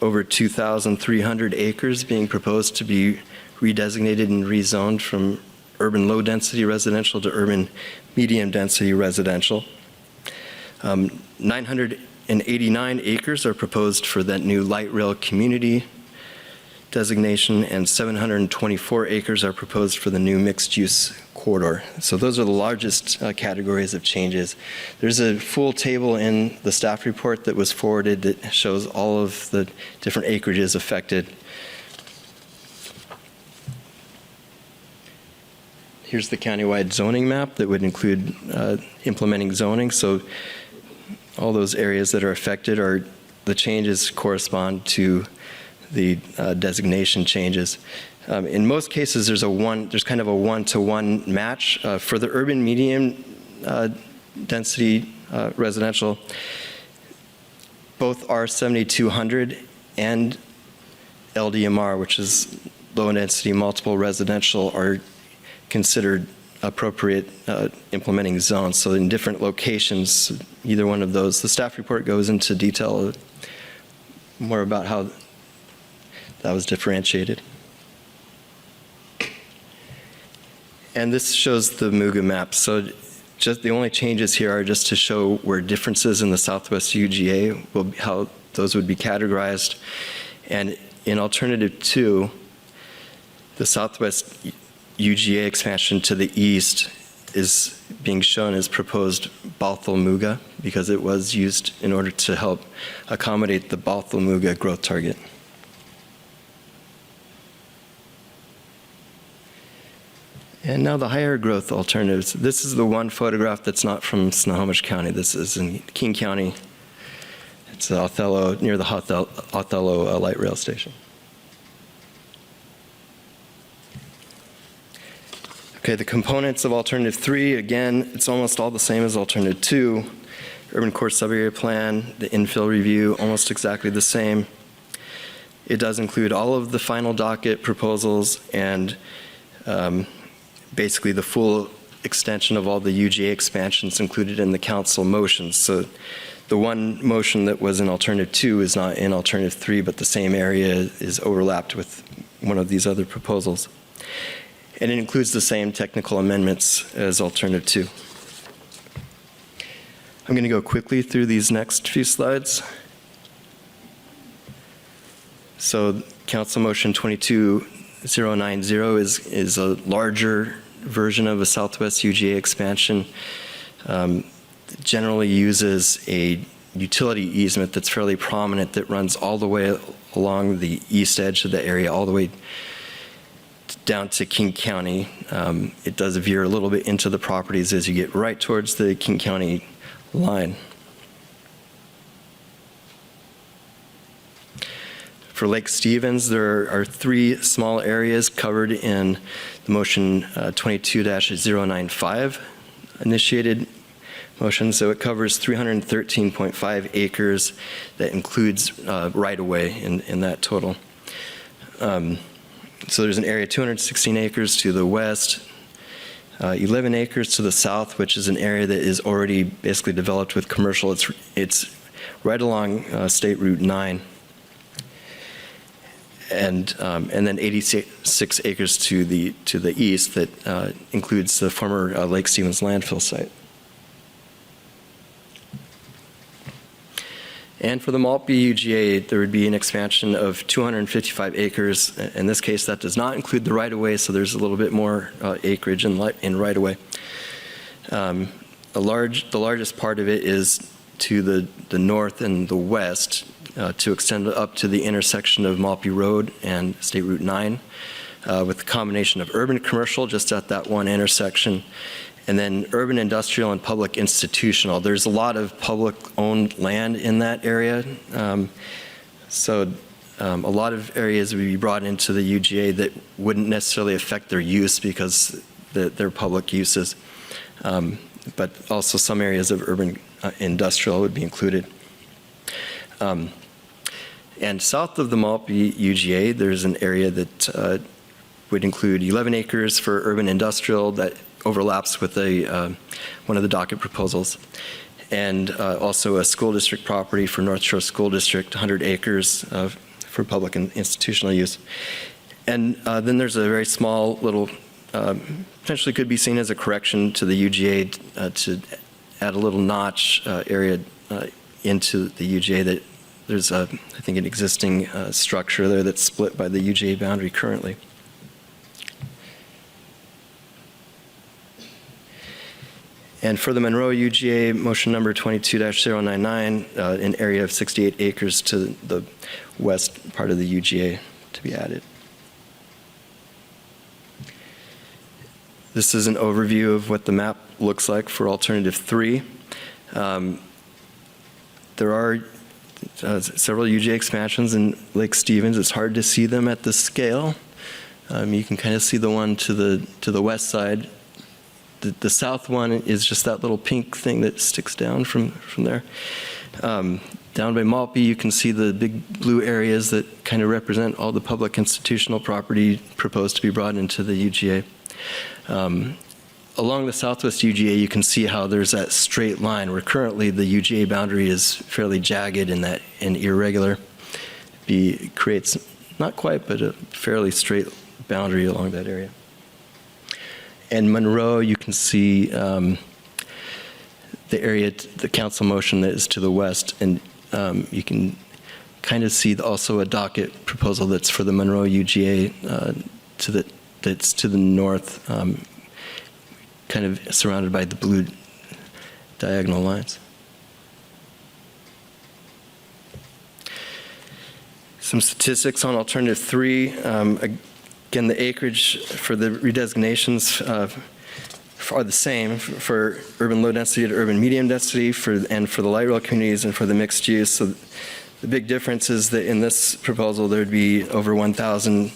over 2,300 acres being proposed to be redesignated and rezoned from urban low-density residential to urban medium-density residential. 989 acres are proposed for that new light rail community designation, and 724 acres are proposed for the new mixed-use corridor. So those are the largest categories of changes. There's a full table in the staff report that was forwarded that shows all of the different acreages affected. Here's the countywide zoning map that would include implementing zoning. So all those areas that are affected are the changes correspond to the designation changes. In most cases, there's kind of a one-to-one match. For the urban medium density residential, both R7200 and LDMR, which is low density multiple residential, are considered appropriate implementing zones. So in different locations, either one of those. The staff report goes into detail more about how that was differentiated. And this shows the MUGA map. So just the only changes here are just to show where differences in the Southwest UGA will be, how those would be categorized. And in alternative 2, the Southwest UGA expansion to the east is being shown as proposed Bothell MUGA because it was used in order to help accommodate the Bothell MUGA growth target. And now the higher growth alternatives. This is the one photograph that's not from Snohomish County. This is in King County. It's Othello, near the Othello light rail station. Okay, the components of alternative 3, again, it's almost all the same as alternative 2. Urban core subarea plan, the infill review, almost exactly the same. It does include all of the final docket proposals and basically the full extension of all the UGA expansions included in the council motions. So the one motion that was in alternative 2 is not in alternative 3, but the same area is overlapped with one of these other proposals. And it includes the same technical amendments as alternative 2. I'm going to go quickly through these next few slides. So Council Motion 22090 is a larger version of a Southwest UGA expansion. Generally uses a utility easement that's fairly prominent that runs all the way along the east edge of the area, all the way down to King County. It does veer a little bit into the properties as you get right towards the King County line. For Lake Stevens, there are 3 small areas covered in the motion 22-095 initiated motion. So it covers 313.5 acres. That includes right-of-way in that total. So there's an area 216 acres to the west, 11 acres to the south, which is an area that is already basically developed with commercial. It's right along State Route 9. And then 86 acres to the east that includes the former Lake Stevens landfill site. And for the Maltby UGA, there would be an expansion of 255 acres. In this case, that does not include the right-of-way, so there's a little bit more acreage in right-of-way. The largest part of it is to the north and the west, to extend up to the intersection of Maltby Road and State Route 9, with a combination of urban commercial just at that one intersection, and then urban industrial and public institutional. There's a lot of public-owned land in that area, so a lot of areas would be brought into the UGA that wouldn't necessarily affect their use because they're public uses, but also some areas of urban industrial would be included. And south of the Maltby UGA, there's an area that would include 11 acres for urban industrial that overlaps with one of the docket proposals, and also a school district property for North Shore School District, 100 acres for public and institutional use. And then there's a very small little, potentially could be seen as a correction to the UGA to add a little notch area into the UGA that there's I think an existing structure there that's split by the UGA boundary currently. And for the Monroe UGA, motion number 22-099, an area of 68 acres to the west part of the UGA to be added. This is an overview of what the map looks like for alternative 3. There are several UGA expansions in Lake Stevens. It's hard to see them at this scale. You can kind of see the one to the west side. The south one is just that little pink thing that sticks down from there. Down by Maltby, you can see the big blue areas that kind of represent all the public institutional property proposed to be brought into the UGA. Along the southwest UGA, you can see how there's that straight line where currently the UGA boundary is fairly jagged and irregular. It creates not quite, but a fairly straight boundary along that area. And Monroe, you can see the area, the council motion that is to the west, and you can kind of see also a docket proposal that's for the Monroe UGA that's to the north, kind of surrounded by the blue diagonal lines. Some statistics on alternative 3. Again, the acreage for the redesignations are the same for urban low density to urban medium density and for the light rail communities and for the mixed use. So the big difference is that in this proposal there would be over 1,000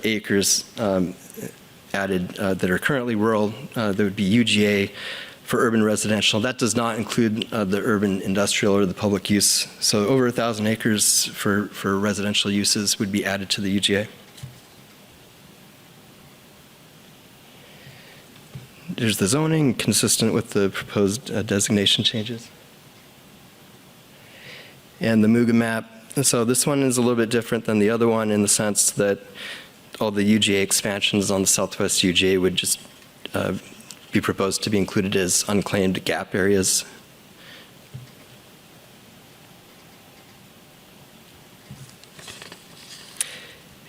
acres added that are currently rural. There would be UGA for urban residential. That does not include the urban industrial or the public use. So over 1,000 acres for residential uses would be added to the UGA. There's the zoning consistent with the proposed designation changes. And the MUGA map. So this one is a little bit different than the other one in the sense that all the UGA expansions on the southwest UGA would just be proposed to be included as unclaimed gap areas.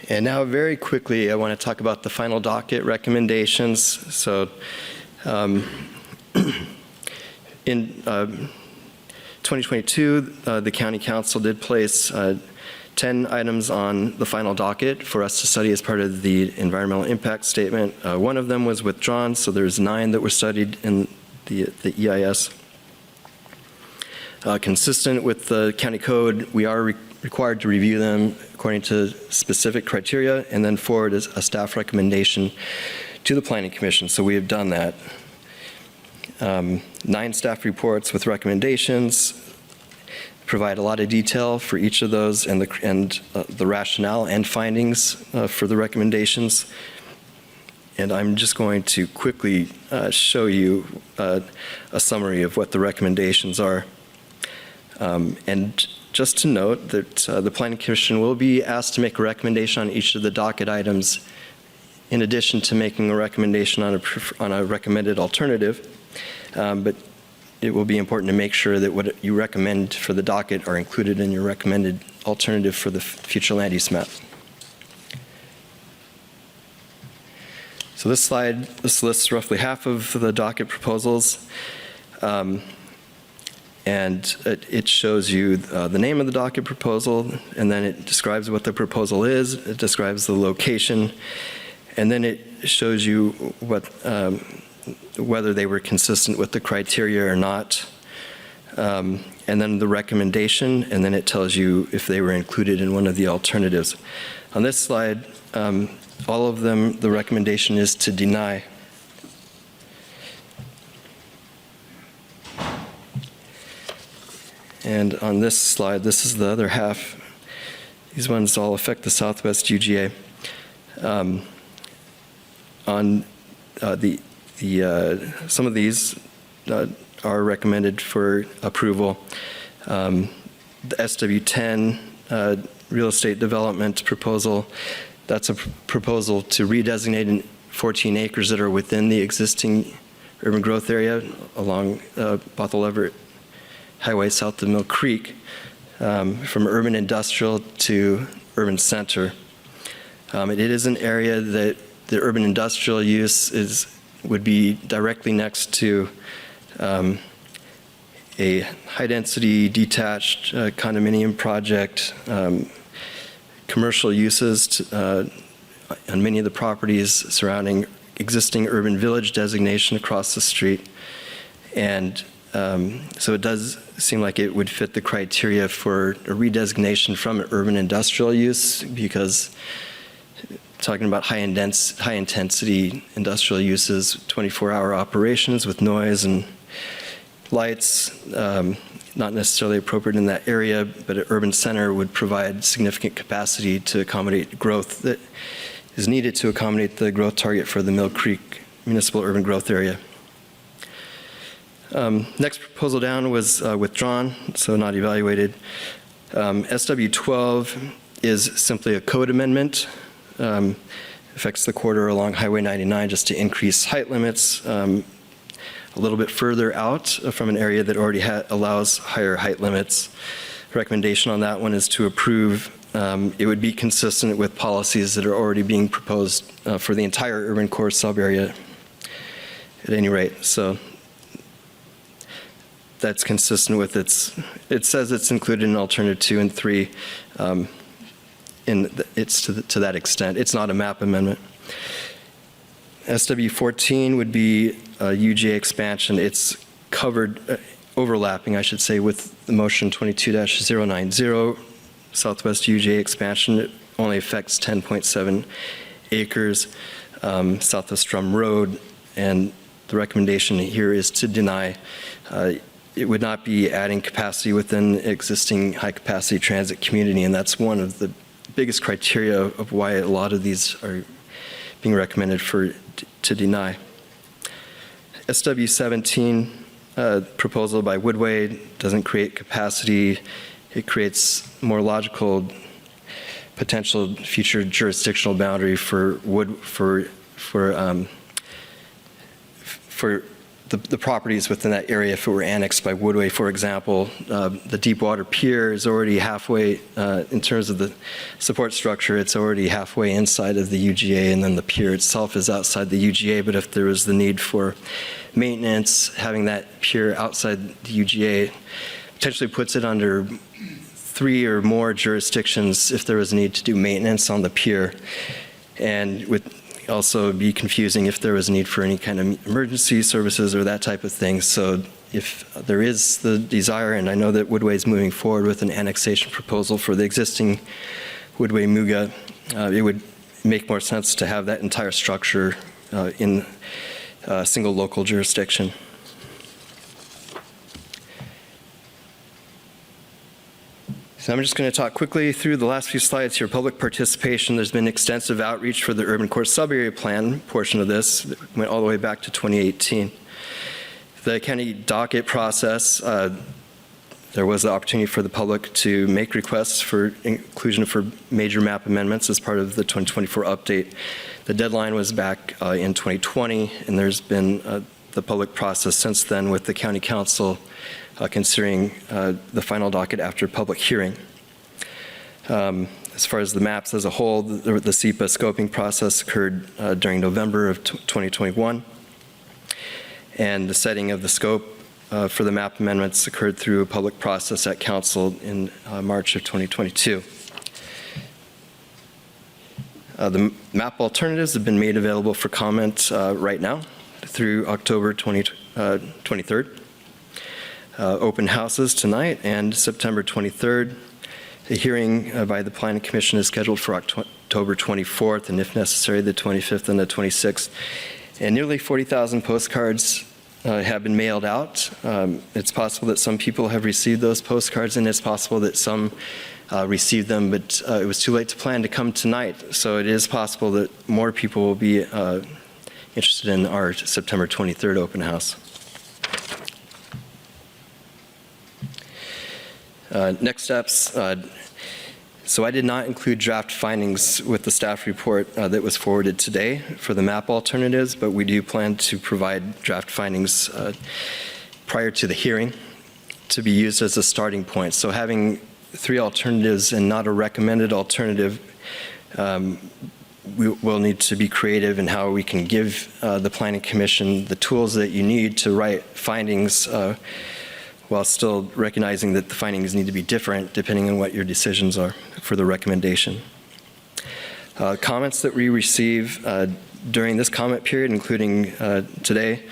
And now very quickly, I want to talk about the final docket recommendations. So in 2022, the County Council did place 10 items on the final docket for us to study as part of the environmental impact statement. One of them was withdrawn, so there's 9 that were studied in the EIS. Consistent with the county code, we are required to review them according to specific criteria and then forward as a staff recommendation to the Planning Commission. So we have done that. 9 staff reports with recommendations provide a lot of detail for each of those and the rationale and findings for the recommendations. And I'm just going to quickly show you a summary of what the recommendations are. And just to note that the Planning Commission will be asked to make a recommendation on each of the docket items in addition to making a recommendation on a recommended alternative. But it will be important to make sure that what you recommend for the docket are included in your recommended alternative for the future land use map. So this slide, this lists roughly half of the docket proposals. And it shows you the name of the docket proposal, and then it describes what the proposal is, it describes the location, and then it shows you whether they were consistent with the criteria or not, and then the recommendation, and then it tells you if they were included in one of the alternatives. On this slide, all of them, the recommendation is to deny. And on this slide, this is the other half. These ones all affect the southwest UGA. Some of these are recommended for approval. The SW10 real estate development proposal, that's a proposal to redesignate 14 acres that are within the existing urban growth area along Bothell Everett Highway south of Mill Creek. from urban industrial to urban center. It is an area that the urban industrial use would be directly next to a high-density detached condominium project, commercial uses on many of the properties surrounding existing urban village designation across the street. And so it does seem like it would fit the criteria for a redesignation from urban industrial use, because talking about high-intensity industrial uses, 24-hour operations with noise and lights, not necessarily appropriate in that area, but an urban center would provide significant capacity to accommodate growth that is needed to accommodate the growth target for the Mill Creek Municipal Urban Growth Area. Next proposal down was withdrawn, so not evaluated. SW12 is simply a code amendment. Affects the corridor along Highway 99 just to increase height limits a little bit further out from an area that already allows higher height limits. Recommendation on that one is to approve. It would be consistent with policies that are already being proposed for the entire urban core sub-area at any rate. So that's consistent with it says it's included in alternative 2 and 3. It's to that extent. It's not a map amendment. SW14 would be a UGA expansion. It's covered, overlapping, I should say, with the motion 22-090, Southwest UGA expansion. It only affects 10.7 acres, Southwest Drum Road, and the recommendation here is to deny. It would not be adding capacity within existing high-capacity transit community, and that's one of the biggest criteria of why a lot of these are being recommended to deny. SW17 proposal by Woodway doesn't create capacity. It creates more logical potential future jurisdictional boundary for the properties within that area if it were annexed by Woodway. For example, the Deepwater Pier is already halfway, in terms of the support structure, it's already halfway inside of the UGA, and then the pier itself is outside the UGA. But if there was the need for maintenance, having that pier outside the UGA potentially puts it under 3 or more jurisdictions if there was a need to do maintenance on the pier, and would also be confusing if there was a need for any kind of emergency services or that type of thing. So if there is the desire, and I know that Woodway is moving forward with an annexation proposal for the existing Woodway MUGA, it would make more sense to have that entire structure in a single local jurisdiction. So I'm just going to talk quickly through the last few slides here. Public participation, there's been extensive outreach for the urban core sub-area plan portion of this. It went all the way back to 2018. The county docket process, there was the opportunity for the public to make requests for inclusion for major map amendments as part of the 2024 update. The deadline was back in 2020, and there's been the public process since then with the county council considering the final docket after public hearing. As far as the maps as a whole, the SEPA scoping process occurred during November of 2021, and the setting of the scope for the map amendments occurred through a public process at council in March of 2022. The map alternatives have been made available for comment right now through October 23rd. Open houses tonight and September 23rd. The hearing by the Planning Commission is scheduled for October 24th, and if necessary, the 25th and the 26th. And nearly 40,000 postcards have been mailed out. It's possible that some people have received those postcards, and it's possible that some received them, but it was too late to plan to come tonight. So it is possible that more people will be interested in our September 23rd open house. Next steps. So I did not include draft findings with the staff report that was forwarded today for the map alternatives, but we do plan to provide draft findings prior to the hearing to be used as a starting point. So having three alternatives and not a recommended alternative, we will need to be creative in how we can give the Planning Commission the tools that you need to write findings while still recognizing that the findings need to be different depending on what your decisions are for the recommendation. Comments that we receive during this comment period, including today,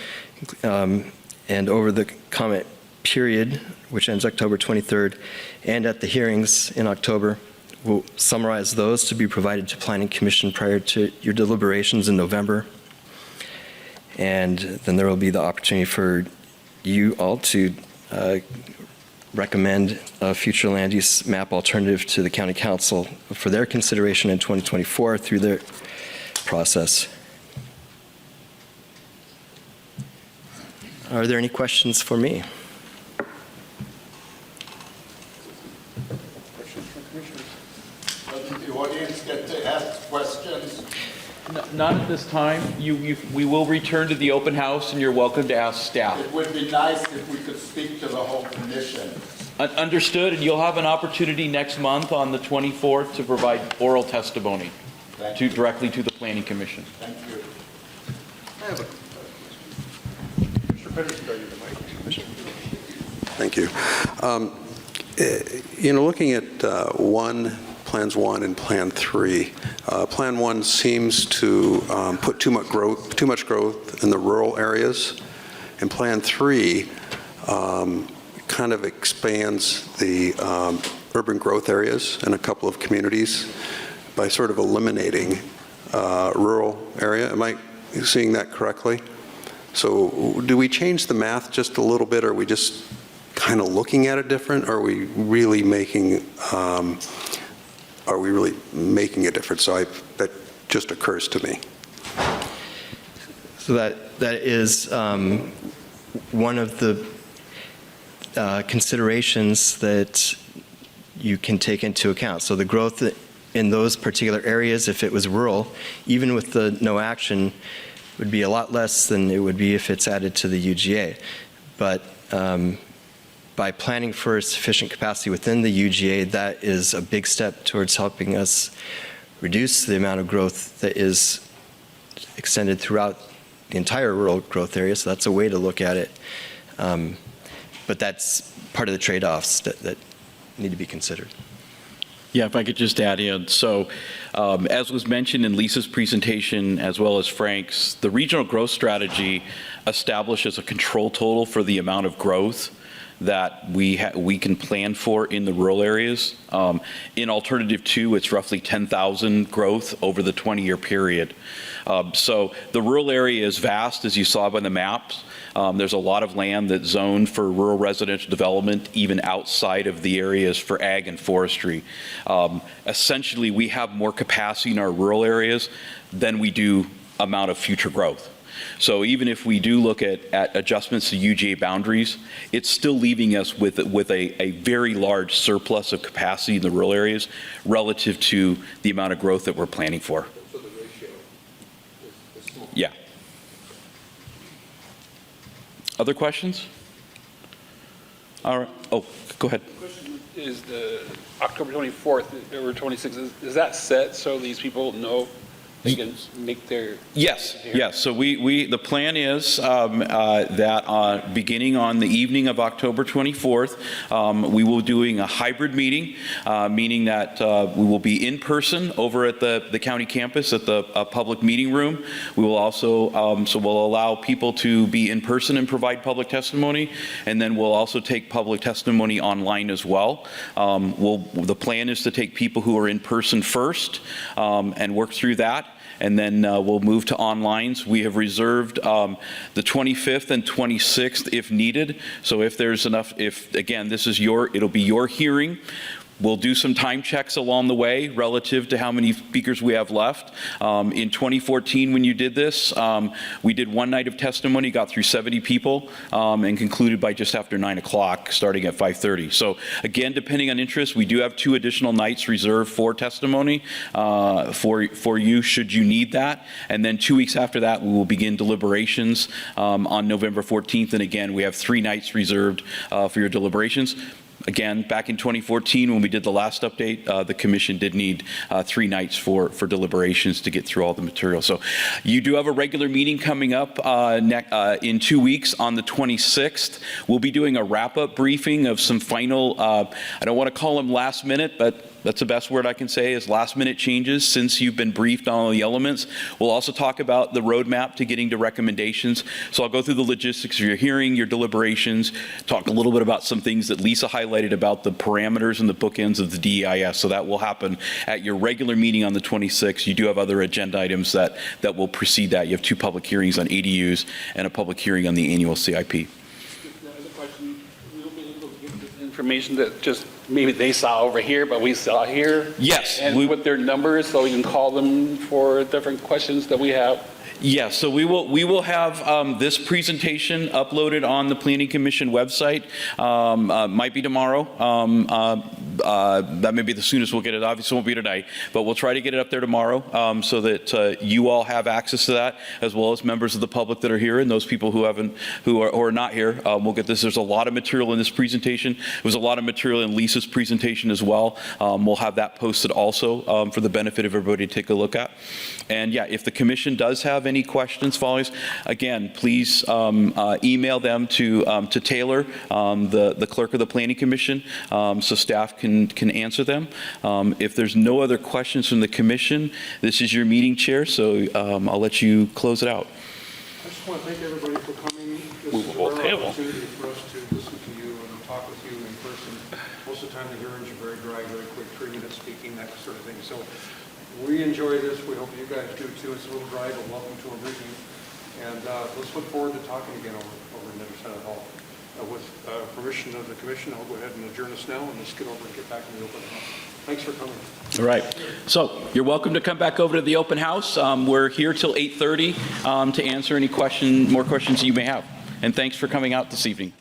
and over the comment period, which ends October 23rd, and at the hearings in October, we'll summarize those to be provided to Planning Commission prior to your deliberations in November. And then there will be the opportunity for you all to recommend a future land use map alternative to the County Council for their consideration in 2024 through their process. Are there any questions for me? Questions from commissioners? Doesn't the audience get to ask questions? Not at this time. We will return to the open house, and you're welcome to ask staff. It would be nice if we could speak to the whole commission. Understood, and you'll have an opportunity next month on the 24th to provide oral testimony directly to the Planning Commission. Thank you. I have a Commissioner Petters, your mic. Thank you. Looking at Plans 1 and Plan 3, Plan 1 seems to put too much growth in the rural areas, and Plan 3 kind of expands the urban growth areas in a couple of communities by sort of eliminating rural area. Am I seeing that correctly? So do we change the math just a little bit? Or are we just kind of looking at it different? Or are we really making a difference? So that just occurs to me. So that is one of the considerations that you can take into account. So the growth in those particular areas, if it was rural, even with the no action, would be a lot less than it would be if it's added to the UGA. But by planning for sufficient capacity within the UGA, that is a big step towards helping us reduce the amount of growth that is extended throughout the entire rural growth area. So that's a way to look at it. But that's part of the trade-offs that need to be considered. Yeah, if I could just add in. So as was mentioned in Lisa's presentation, as well as Frank's, the regional growth strategy establishes a control total for the amount of growth that we can plan for in the rural areas. In Alternative 2, it's roughly 10,000 growth over the 20-year period. So the rural area is vast, as you saw by the maps. There's a lot of land that's zoned for rural residential development, even outside of the areas for ag and forestry. Essentially, we have more capacity in our rural areas than we do amount of future growth. So even if we do look at adjustments to UGA boundaries, it's still leaving us with a very large surplus of capacity in the rural areas relative to the amount of growth that we're planning for. So the ratio is small. Yeah. Other questions? All right. Oh, go ahead. The question is the October 24th or 26th, is that set so these people know they can make their... Yes, yes. So the plan is that beginning on the evening of October 24th, we will be doing a hybrid meeting, meaning that we will be in person over at the county campus at the public meeting room. We will also, so we'll allow people to be in person and provide public testimony, and then we'll also take public testimony online as well. The plan is to take people who are in person first and work through that. And then we'll move to onlines. We have reserved the 25th and 26th if needed. So if there's enough, again, it'll be your hearing. We'll do some time checks along the way relative to how many speakers we have left. In 2014, when you did this, we did one night of testimony, got through 70 people, and concluded by just after 9 o'clock, starting at 5:30. So again, depending on interest, we do have 2 additional nights reserved for testimony for you, should you need that. And then 2 weeks after that, we will begin deliberations on November 14th. And again, we have 3 nights reserved for your deliberations. Again, back in 2014, when we did the last update, the commission did need 3 nights for deliberations to get through all the material. So you do have a regular meeting coming up in 2 weeks on the 26th. We'll be doing a wrap-up briefing of some final, I don't want to call them last minute, but that's the best word I can say, is last minute changes since you've been briefed on all the elements. We'll also talk about the roadmap to getting to recommendations. So I'll go through the logistics of your hearing, your deliberations, talk a little bit about some things that Lisa highlighted about the parameters and the bookends of the DEIS. So that will happen at your regular meeting on the 26th. You do have other agenda items that will precede that. You have 2 public hearings on ADUs and a public hearing on the annual CIP. Information that just maybe they saw over here, but we saw here? Yes. And with their numbers, so we can call them for different questions that we have? Yes, so we will have this presentation uploaded on the Planning Commission website. Might be tomorrow. That may be the soonest we'll get it. Obviously, it won't be tonight, but we'll try to get it up there tomorrow so that you all have access to that, as well as members of the public that are here and those people who are not here. We'll get this. There's a lot of material in this presentation. There was a lot of material in Lisa's presentation as well. We'll have that posted also for the benefit of everybody to take a look at. And yeah, if the commission does have any questions, following, again, please email them to Taylor, the clerk of the Planning Commission, so staff can answer them. If there's no other questions from the commission, this is your meeting, Chair, so I'll let you close it out. I just want to thank everybody for coming. This is a Movable rare table. opportunity for us to listen to you and talk with you in person. Most of the time, the hearings are very dry, very quick, 3-minute speaking, that sort of thing. So we enjoy this. We hope you guys do too. It's a little dry, but welcome to our briefing. And let's look forward to talking again over in the other side of the hall. With permission of the commission, I'll go ahead and adjourn us now, and let's get over and get back in the open house. Thanks for coming. All right. So you're welcome to come back over to the open house. We're here till 8:30 to answer any more questions you may have. And thanks for coming out this evening.